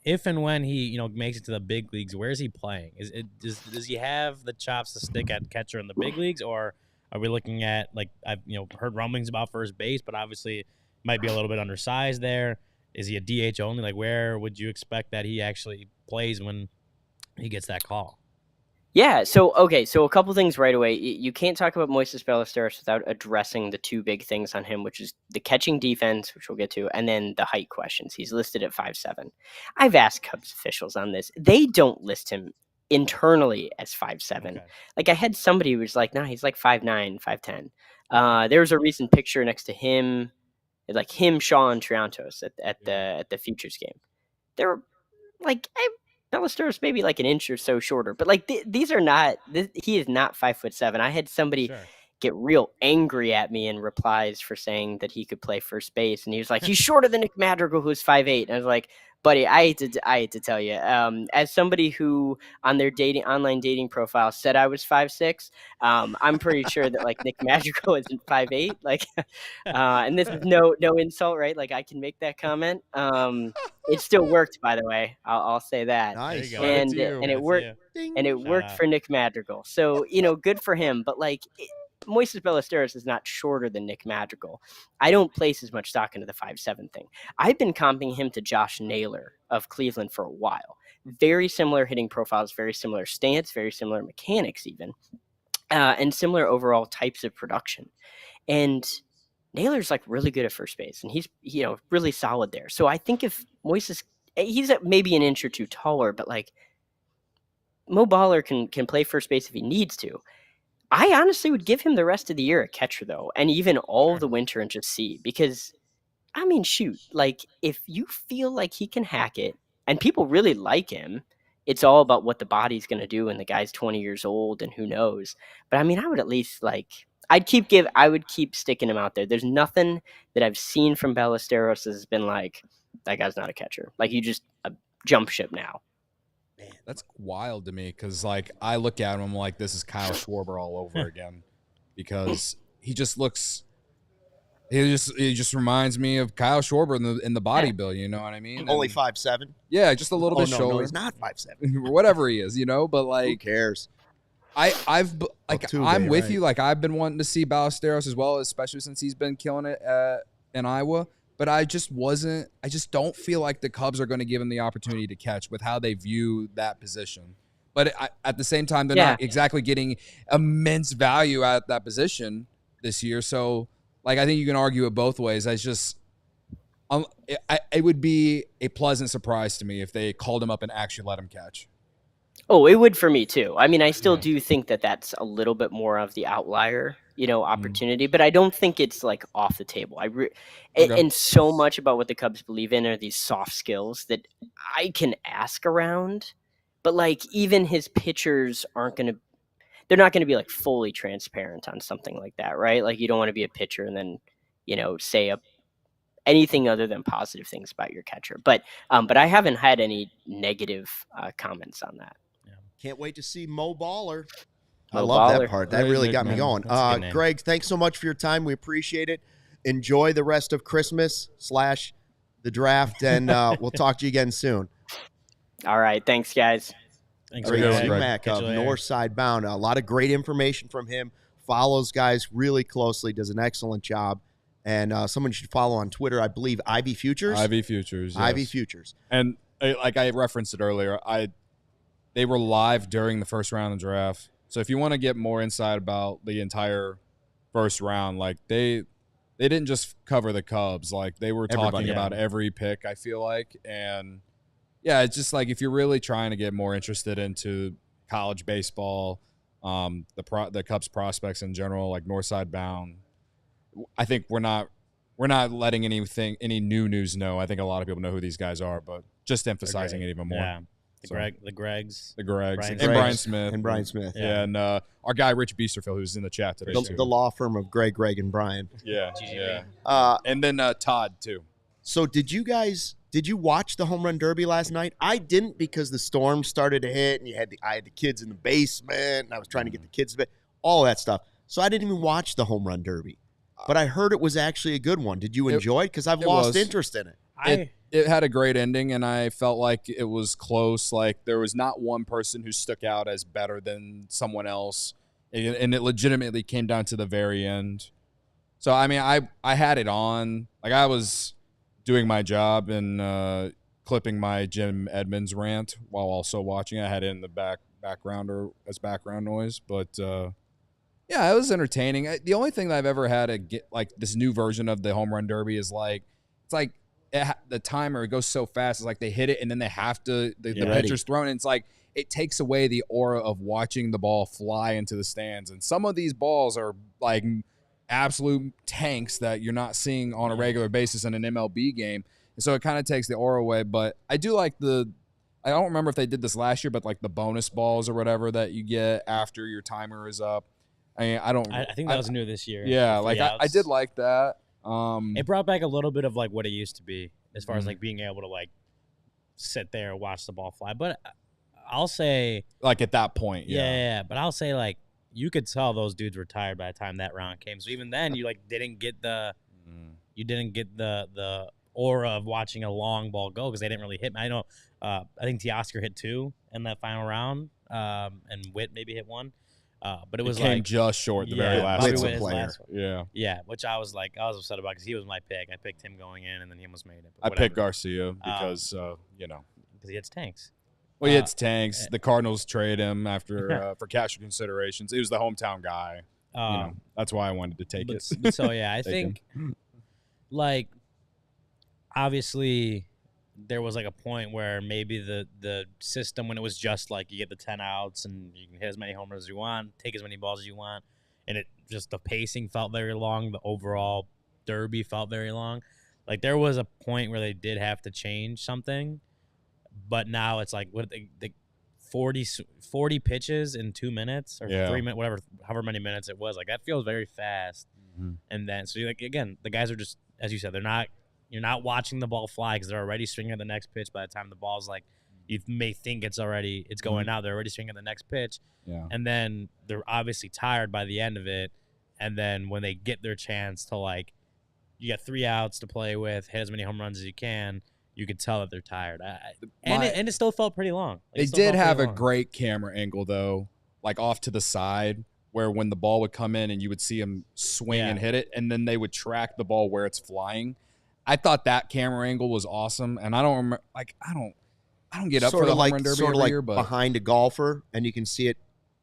if and when he makes it to the big leagues, where is he playing? Does he have the chops to stick at catcher in the big leagues, or are we looking at, like, I've heard rumblings about first base, but obviously might be a little bit undersized there. Is he a DH only? Like, where would you expect that he actually plays when he gets that call? Yeah, so a couple things right away. You can't talk about Moises Ballesteros without addressing the two big things on him, which is the catching defense, which we'll get to, and then the height questions. He's listed at 5'7". I've asked Cubs officials on this. They don't list him internally as 5'7". Okay. Like, I had somebody who was like, no, he's like 5'9", 5'10". There was a recent picture next to him, like him, Shaw, and Triantos at the Futures game. They were like, Ballesteros maybe like an inch or so shorter, but like these are not. He is not 5'7". I had somebody get real angry at me in replies for saying that he could play first base, and he was like, "He's shorter than Nick Madrigal, who's 5'8". And I was like, buddy, I hate to tell you, as somebody who on their online dating profile said I was 5'6", I'm pretty sure that like Nick Madrigal isn't 5'8". Like, and this is no insult, right? Like, I can make that comment. It still worked, by the way. I'll say that. Nice. And it worked. And it worked for Nick Madrigal. So good for him. But like, Moises Ballesteros is not shorter than Nick Madrigal. I don't place as much stock into the 5'7" thing. I've been comping him to Josh Naylor of Cleveland for a while. Very similar hitting profiles, very similar stance, very similar mechanics even, and similar overall types of production. And Naylor's like really good at first base, and he's really solid there. So I think if Moises, he's maybe an inch or two taller, but like Mo Baller can play first base if he needs to. I honestly would give him the rest of the year at catcher, though, and even all of the winter, and just see. Because, I mean, shoot, like, if you feel like he can hack it, and people really like him, it's all about what the body's going to do, and the guy's 20 years old, and who knows. But, I mean, I would at least, like, I would keep sticking him out there. There's nothing that I've seen from Ballesteros that has been like, that guy's not a catcher. Like, you just jump ship now. Man, that's wild to me, because like I look at him, I'm like, this is Kyle Schwarber all over again, because he just looks. He just reminds me of Kyle Schwarber in the body build. You know what I mean? Only And, 5'7"? yeah, just a little bit shorter. No, he's not 5'7". Whatever he is, but like who cares? I'm with right? you. Like I've been wanting to see Ballesteros as well, especially since he's been killing it in Iowa. But I just don't feel like the Cubs are going to give him the opportunity to catch with how they view that position. But at the same time, they're not exactly getting immense value at that position this year. So, like, I think you can argue it both ways. It would be a pleasant surprise to me if they called him up and actually let him catch. Oh, it would for me too. I mean, I still do think that that's a little bit more of the outlier, opportunity, but I don't think it's like off the table. And so much about what the Cubs believe in are these soft skills that I can ask around, but like even his pitchers they're not going to be like fully transparent on something like that, right? Like you don't want to be a pitcher and then, say anything other than positive things about your catcher. But I haven't had any negative comments on that. Can't wait to see Mo Baller. I Mo love Baller. that part. That really got me going. Greg, thanks so much for your time. We appreciate it. Enjoy the rest of Christmas / the draft, and we'll talk to you again soon. All right. Thanks, guys. Thanks, Greg Greg. Zumach of Northside Bound. A lot of great information from him. Follows guys really closely. Does an excellent job. And someone you should follow on Twitter, I believe, Ivy Futures. Ivy Futures. Yes. Ivy Futures. And like I referenced it earlier, they were live during the first round of the draft. So if you want to get more insight about the entire first round, like they didn't just cover the Cubs. Like they were talking about every pick, I feel like. And yeah, it's just like if you're really trying to get more interested into college baseball, the Cubs prospects in general, like Northside Bound, I think we're not letting any new news know. I think a lot of people know who these guys are, but just emphasizing it even more. Yeah. The Gregs, Brian Smith. Yeah. And our guy Rich Biesterfield, who's in the chat today. The law firm of Greg, and Brian. Yeah. And then Todd too. So did you watch the home run derby last night? I didn't because the storm started to hit, and I had the kids in the basement, and I was trying to get the kids to bed, all that stuff. So I didn't even watch the home run derby. But I heard it was actually a good one. Did you enjoy it? Because I've lost interest in it. It had a great ending, and I felt like it was close. Like there was not one person who stuck out as better than someone else, and it legitimately came down to the very end. So I mean, I had it on. Like I was doing my job and clipping my Jim Edmonds rant while also watching. I had it in the background or as background noise, but yeah, it was entertaining. The only thing that I've ever had to get like this new version of the home run derby is like it's like. The timer, it goes so fast. It's like they hit it and then they have to the pitcher's thrown. And it's like it takes away the aura of watching the ball fly into the stands. And some of these balls are like absolute tanks that you're not seeing on a regular basis in an MLB game. And so it kind of takes the aura away. But I do like I don't remember if they did this last year, but like the bonus balls or whatever that you get after your timer is up. I mean, I think that was new this year. Yeah, like I did like that. It brought back a little bit of like what it used to be as far as like being able to like sit there and watch the ball fly. But I'll say like at that point, but I'll say like you could tell those dudes were tired by the time that round came. So even then you like didn't get the aura of watching a long ball go because they didn't really hit. I know I think Teoscar hit 2 in that final round, and Witt maybe hit 1. But it was came like just short the very last one. Yeah, which I was upset about because he was my pick. I picked him going in, and then he almost made it. I picked Garcia because because he hits tanks. Well, he hits tanks. The Cardinals trade him after for cash considerations. He was the hometown guy. That's why I wanted to take it. So yeah, I think like obviously. There was like a point where maybe the system when it was just like you get the 10 outs and you can hit as many homers as you want, take as many balls as you want, and it just the pacing felt very long. The overall derby felt very long. Like there was a point where they did have to change something, but now it's like what the 40 pitches in 2 minutes or 3 minutes, whatever, however many minutes it was. Like that feels very fast. Mm-hmm. And then so like again, the guys are just as you said, you're not watching the ball fly because they're already swinging at the next pitch. By the time the ball's like, you may think it's going out. They're already swinging at the next pitch. Yeah. And then they're obviously tired by the end of it. And then when they get their chance to like you got 3 outs to play with, hit as many home runs as you can. You could tell that they're tired. And it still felt pretty long. They did have a great camera angle, though, like off to the side, where when the ball would come in and you would see him swing and hit it, and then they would track the ball where it's flying. I thought that camera angle was awesome, and I don't remember, like, I don't get up sort for the of home run derby sort of every like year, but behind a golfer, and you can see it.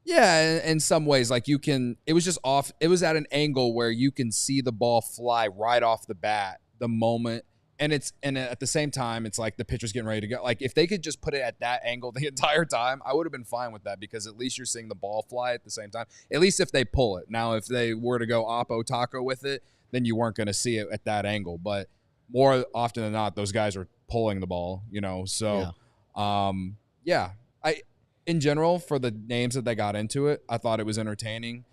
Yeah, in some ways, like you can. It was just off. It was at an angle where you can see the ball fly right off the bat the moment, and at the same time, it's like the pitcher's getting ready to go. Like if they could just put it at that angle the entire time, I would have been fine with that because at least you're seeing the ball fly at the same time. At least if they pull it. Now, if they were to go oppo taco with it, then you weren't going to see it at that angle. But more often than not, those guys are pulling the ball. So in general, for the names that they got into it, I thought it was entertaining.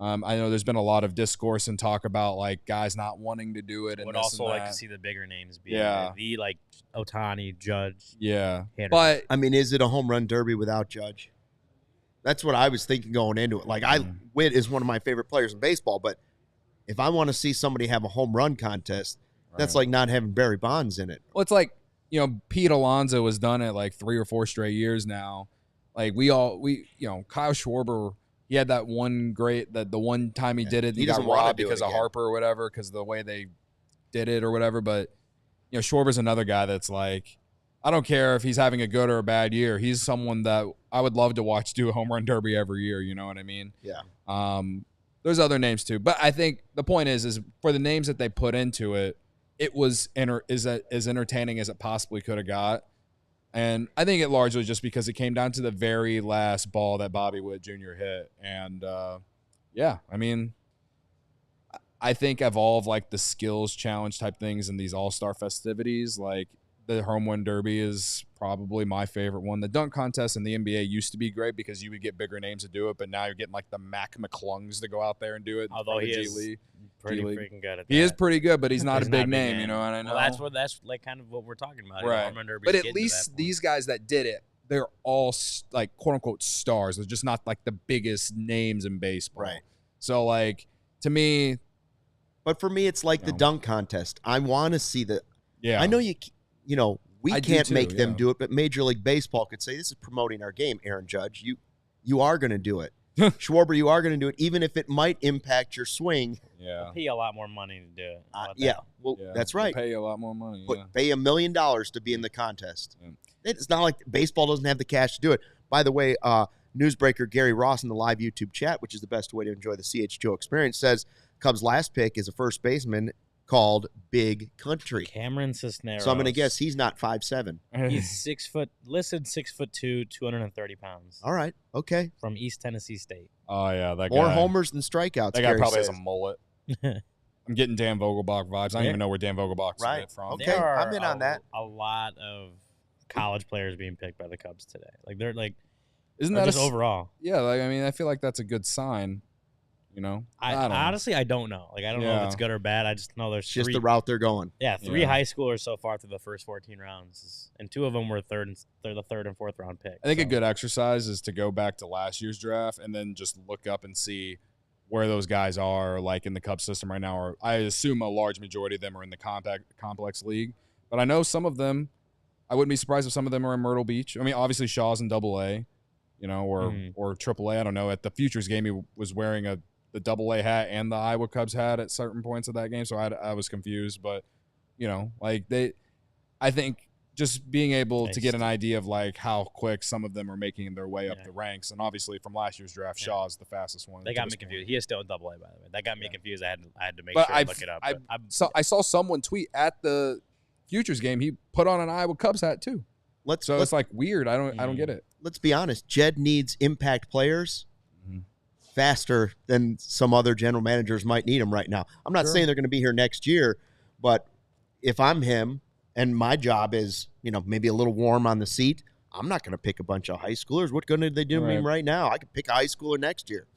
I know there's been a lot of discourse and talk about like guys not wanting to do it. I would and also and like that. to see the bigger names be Yeah. like Ohtani, Judge. Yeah, hitter. but I mean, is it a home run derby without Judge? That's what I was thinking going into it. Like, Witt is one of my favorite players in baseball, but if I want to see somebody have a home run contest, that's like not having Barry Bonds in it. Well, it's like Pete Alonso has done it like 3 or 4 straight years now. Like Kyle Schwarber, he had that one the one time he did it, he got robbed because of Harper or whatever, because of the way they did it or whatever. But Schwarber's another guy that's like, I don't care if he's having a good or a bad year. He's someone that I would love to watch do a home run derby every year. You know what I mean? Yeah. There's other names too, but I think the point is for the names that they put into it, it was as entertaining as it possibly could have got. And I think it largely just because it came down to the very last ball that Bobby Witt Jr. hit. And, I mean, I think of all of, like, the skills challenge type things in these all-star festivities, like, the home run derby is probably my favorite one. The dunk contest in the NBA used to be great because you would get bigger names to do it, but now you're getting, like, the Mac McClungs to go out there and do it. Although he is pretty freaking good at that. He is pretty good, but he's not a big name, you know what I know? Well, that's like kind of what we're talking about. Right. Home run derby but at least these guys that did it, they're all like quote unquote stars. They're just not like the biggest names in baseball. Right. So like to me, but for me, it's like the dunk contest. I want to see the. Yeah. I know we can't make them yeah. do it, but Major League Baseball could say, this is promoting our game, Aaron Judge. You are going to do it. Schwarber, you are going to do it, even if it might impact your swing. Yeah. They'll pay you a lot more money to do it. That's right. They'll pay you a lot more money. Pay $1 million to be in the contest. Yeah. It's not like baseball doesn't have the cash to do it. By the way, newsbreaker Gary Ross in the live YouTube chat, which is the best way to enjoy the CHGO experience, says Cubs' last pick is a first baseman called Big Country. Cameron Cisneros. So I'm going to guess he's not 5'7". He's 6 foot, listed 6'2", 230 pounds. All right. Okay. From East Tennessee State. Oh, yeah. That guy. More homers than strikeouts. That guy probably has a mullet. I'm getting Dan Vogelbach vibes. I don't even know where Dan Vogelbach's from. Okay. I'm in on that. A lot of college players being picked by the Cubs today. Like, they're like, isn't that just overall? Yeah. Like, I mean, I feel like that's a good sign. I honestly, I don't know. Like, I don't know if it's good or bad. I just know there's just the route they're going. Yeah, 3 high schoolers so far through the first 14 rounds, and 2 of them were the third and fourth round pick. I think a good exercise is to go back to last year's draft and then just look up and see where those guys are, like in the Cubs system right now. Or I assume a large majority of them are in the complex league, but I know some of them. I wouldn't be surprised if some of them are in Myrtle Beach. I mean, obviously Shaw's in AA, or AAA. I don't know. At the Futures game, he was wearing the AA hat and the Iowa Cubs hat at certain points of that game, so I was confused. But I think just being able to get an idea of like how quick some of them are making their way up the ranks, and obviously from last year's draft, Shaw's the fastest one. They got me confused. He is still in AA, by the way. That got me confused. I had to make sure to look it up. I saw someone tweet at the Futures game. He put on an Iowa Cubs hat too. It's like weird. I don't get it. Let's be honest. Jed needs impact players faster than some other general managers might need them right now. I'm not saying they're going to be here next year, but if I'm him and my job is, maybe a little warm on the seat, I'm not going to pick a bunch of high schoolers. What good are they doing me right now? I could pick a high schooler next year.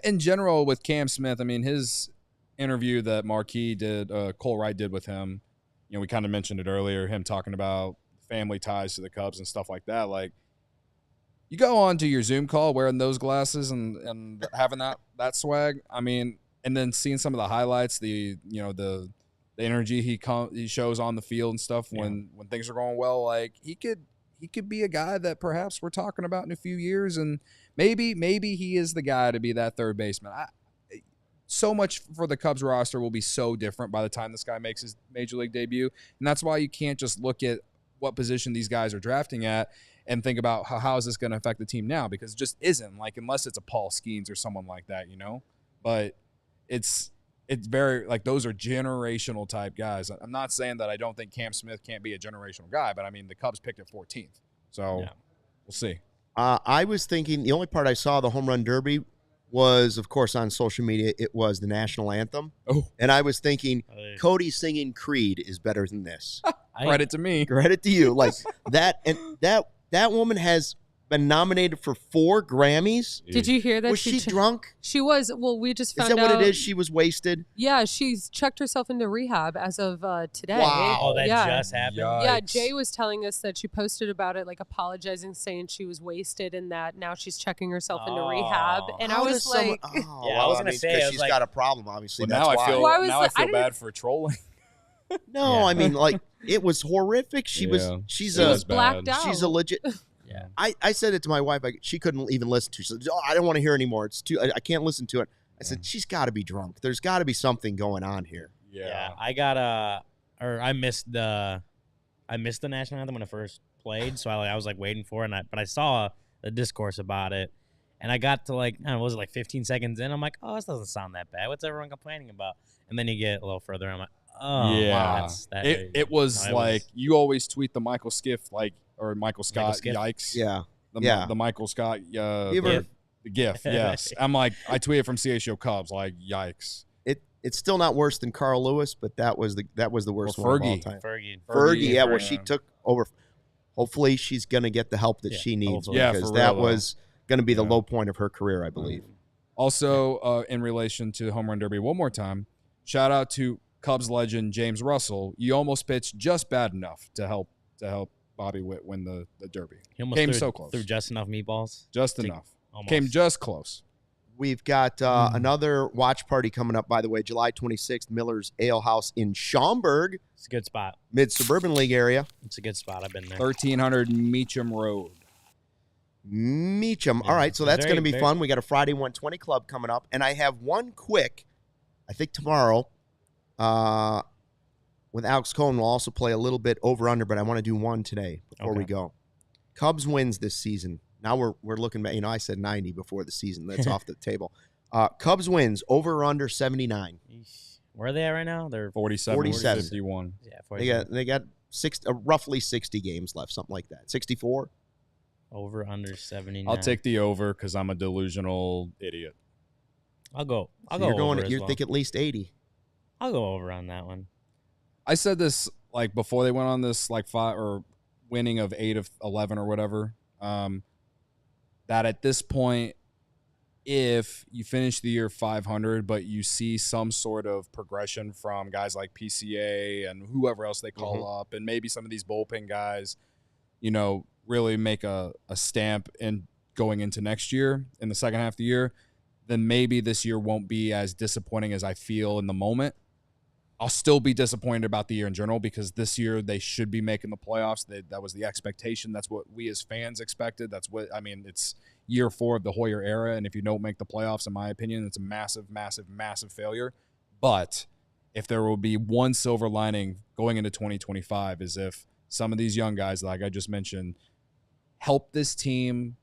In general, with Cam Smith, I mean, his interview that Marquis did, Cole Wright did with him, we kind of mentioned it earlier, him talking about family ties to the Cubs and stuff like that. Like, you go on to your Zoom call wearing those glasses and having that swag. I mean, and then seeing some of the highlights, the the energy he shows on the field and stuff when things are going well, like he could be a guy that perhaps we're talking about in a few years, and maybe he is the guy to be that third baseman. So much for the Cubs roster will be so different by the time this guy makes his major league debut, and that's why you can't just look at what position these guys are drafting at and think about how is this going to affect the team now, because it just isn't, like, unless it's a Paul Skeens or someone like that, But it's very, like, those are generational type guys. I'm not saying that I don't think Cam Smith can't be a generational guy, but I mean the Cubs picked at 14th, so we'll see. I was thinking the only part I saw the home run derby was, of course, on social media. It was the national anthem. Oh, and I was thinking Cody singing Creed is better than this. Credit to me. Credit to you. Like that, and that woman has been nominated for 4 Grammys. Did you hear that? Was she drunk? She was. Well, we just found out. Is that what it is? She was wasted? Yeah, she's checked herself into rehab as of today. Wow. Oh, that just happened? Yikes. Yeah, Jay was telling us that she posted about it, like apologizing, saying she was wasted and that now she's checking herself into rehab. And I was like... I was going to say. She's got a problem, obviously. Well, that's now why. I feel bad for trolling. No, I mean, like, it was horrific. She was blacked out. She's a legit... Yeah. I said it to my wife. She couldn't even listen to it. She said, I don't want to hear anymore. It's too. I can't listen to it. I said, she's got to be drunk. There's got to be something going on here. Yeah. I missed the national anthem when it first played, so I was like waiting for it, but I saw a discourse about it, and I got to like, I don't know, was it like 15 seconds in? I'm like, oh, this doesn't sound that bad. What's everyone complaining about? And then you get a little further, and I'm like, oh, yeah. wow, It was like, you always tweet the Michael Skiff, like, or Michael Scott, yikes. Yeah. The Michael Scott, the GIF, yes. I'm like, I tweeted from CHGO Cubs, like, yikes. It's still not worse than Carl Lewis, but that was the worst one of all time. Fergie, yeah, well, she took over. Hopefully, she's going to get the help that she needs, because that was going to be the low point of her career, I believe. Also, in relation to the home run derby, one more time, shout out to Cubs legend James Russell. You almost pitched just bad enough to help Bobby Witt win the derby. He almost came so close. Threw just enough meatballs. Just enough. Almost. Came just close. We've got another watch party coming up, by the way, July 26th, Miller's Ale House in Schaumburg. It's a good spot. Mid-Suburban League area. It's a good spot. I've been there. 1300 Meacham Road. Meacham. All right, so that's going to be fun. We got a Friday 120 club coming up, and I have one quick, I think tomorrow, with Alex Cohen. We'll also play a little bit over-under, but I want to do one today before we go. Cubs wins this season. Now we're looking back. I said 90 before the season. That's off the table. Cubs wins over or under 79. Where are they at right now? They're 47. 51. Yeah, 47. They got roughly 60 games left, something like that. 64. Over under 79. I'll take the over because I'm a delusional idiot. I'll go. You think at least 80. I'll go over on that one. I said this like before they went on this like 5 or winning of 8 of 11 or whatever. That at this point, if you finish the year 500, but you see some sort of progression from guys like PCA and whoever else they call up, and maybe some of these bullpen guys, really make a stamp in going into next year in the second half of the year, then maybe this year won't be as disappointing as I feel in the moment. I'll still be disappointed about the year in general because this year they should be making the playoffs. That was the expectation. That's what we as fans expected. It's year 4 of the Hoyer era, and if you don't make the playoffs, in my opinion, it's a massive, massive, massive failure. But if there will be one silver lining going into 2025 is if some of these young guys, like I just mentioned, help this team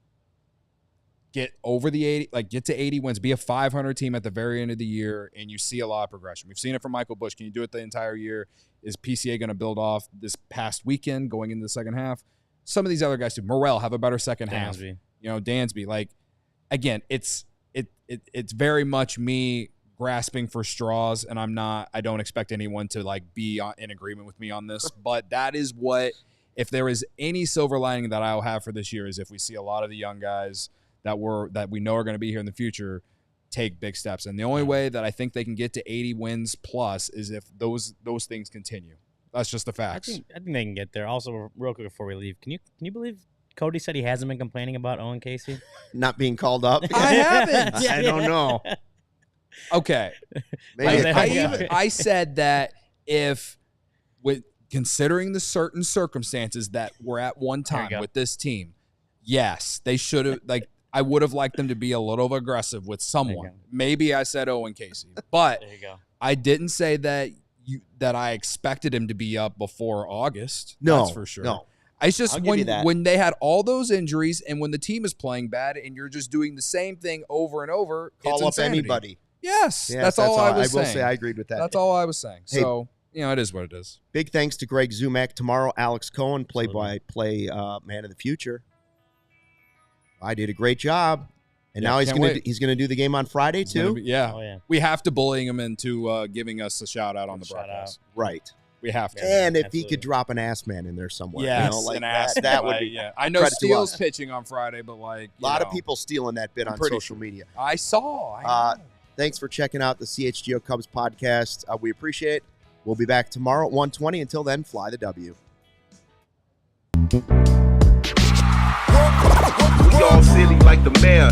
get over the 80, like get to 80 wins, be a 500 team at the very end of the year, and you see a lot of progression. We've seen it from Michael Busch. Can you do it the entire year? Is PCA going to build off this past weekend going into the second half? Some of these other guys too. Morel have a better second half. Dansby. Like, again, it's very much me grasping for straws, and I don't expect anyone to like be in agreement with me on this, but that is what, if there is any silver lining that I'll have for this year, is if we see a lot of the young guys that we know are going to be here in the future take big steps. And the only way that I think they can get to 80 wins plus is if those things continue. That's just the facts. I think they can get there. Also, real quick before we leave, can you believe Cody said he hasn't been complaining about Owen Casey? Not being called up? I haven't. I don't know. Okay. Maybe I said that if with considering the certain circumstances that were at one time with this team, yes, they should have, like, I would have liked them to be a little aggressive with someone. Maybe I said Owen Casey, but There you go. I didn't say that I expected him to be up before August. No, that's for sure. No. It's just I'll give you that. when they had all those injuries and when the team is playing bad and you're just doing the same thing over and over, Call it's up insanity. anybody. Yes, that's all I was saying. I will say I agreed with that. That's all I was saying. Hey, so, it is what it is. Big thanks to Greg Zumach. Tomorrow, Alex Cohen, play-by-play man of the future. I did a great job. And now he's gonna do the game on Friday too. Yeah. We have to bully him into giving us a shout out on the broadcast. Right. We have to. And if he could drop an ass man in there somewhere, an ass that would be. Yeah. I know Steele's pitching on Friday, but a lot of people stealing that bit on social media. I saw. Thanks for checking out the CHGO Cubs podcast. We appreciate it. We'll be back tomorrow at 1:20. Until then, fly the W. We all silly like the mayor.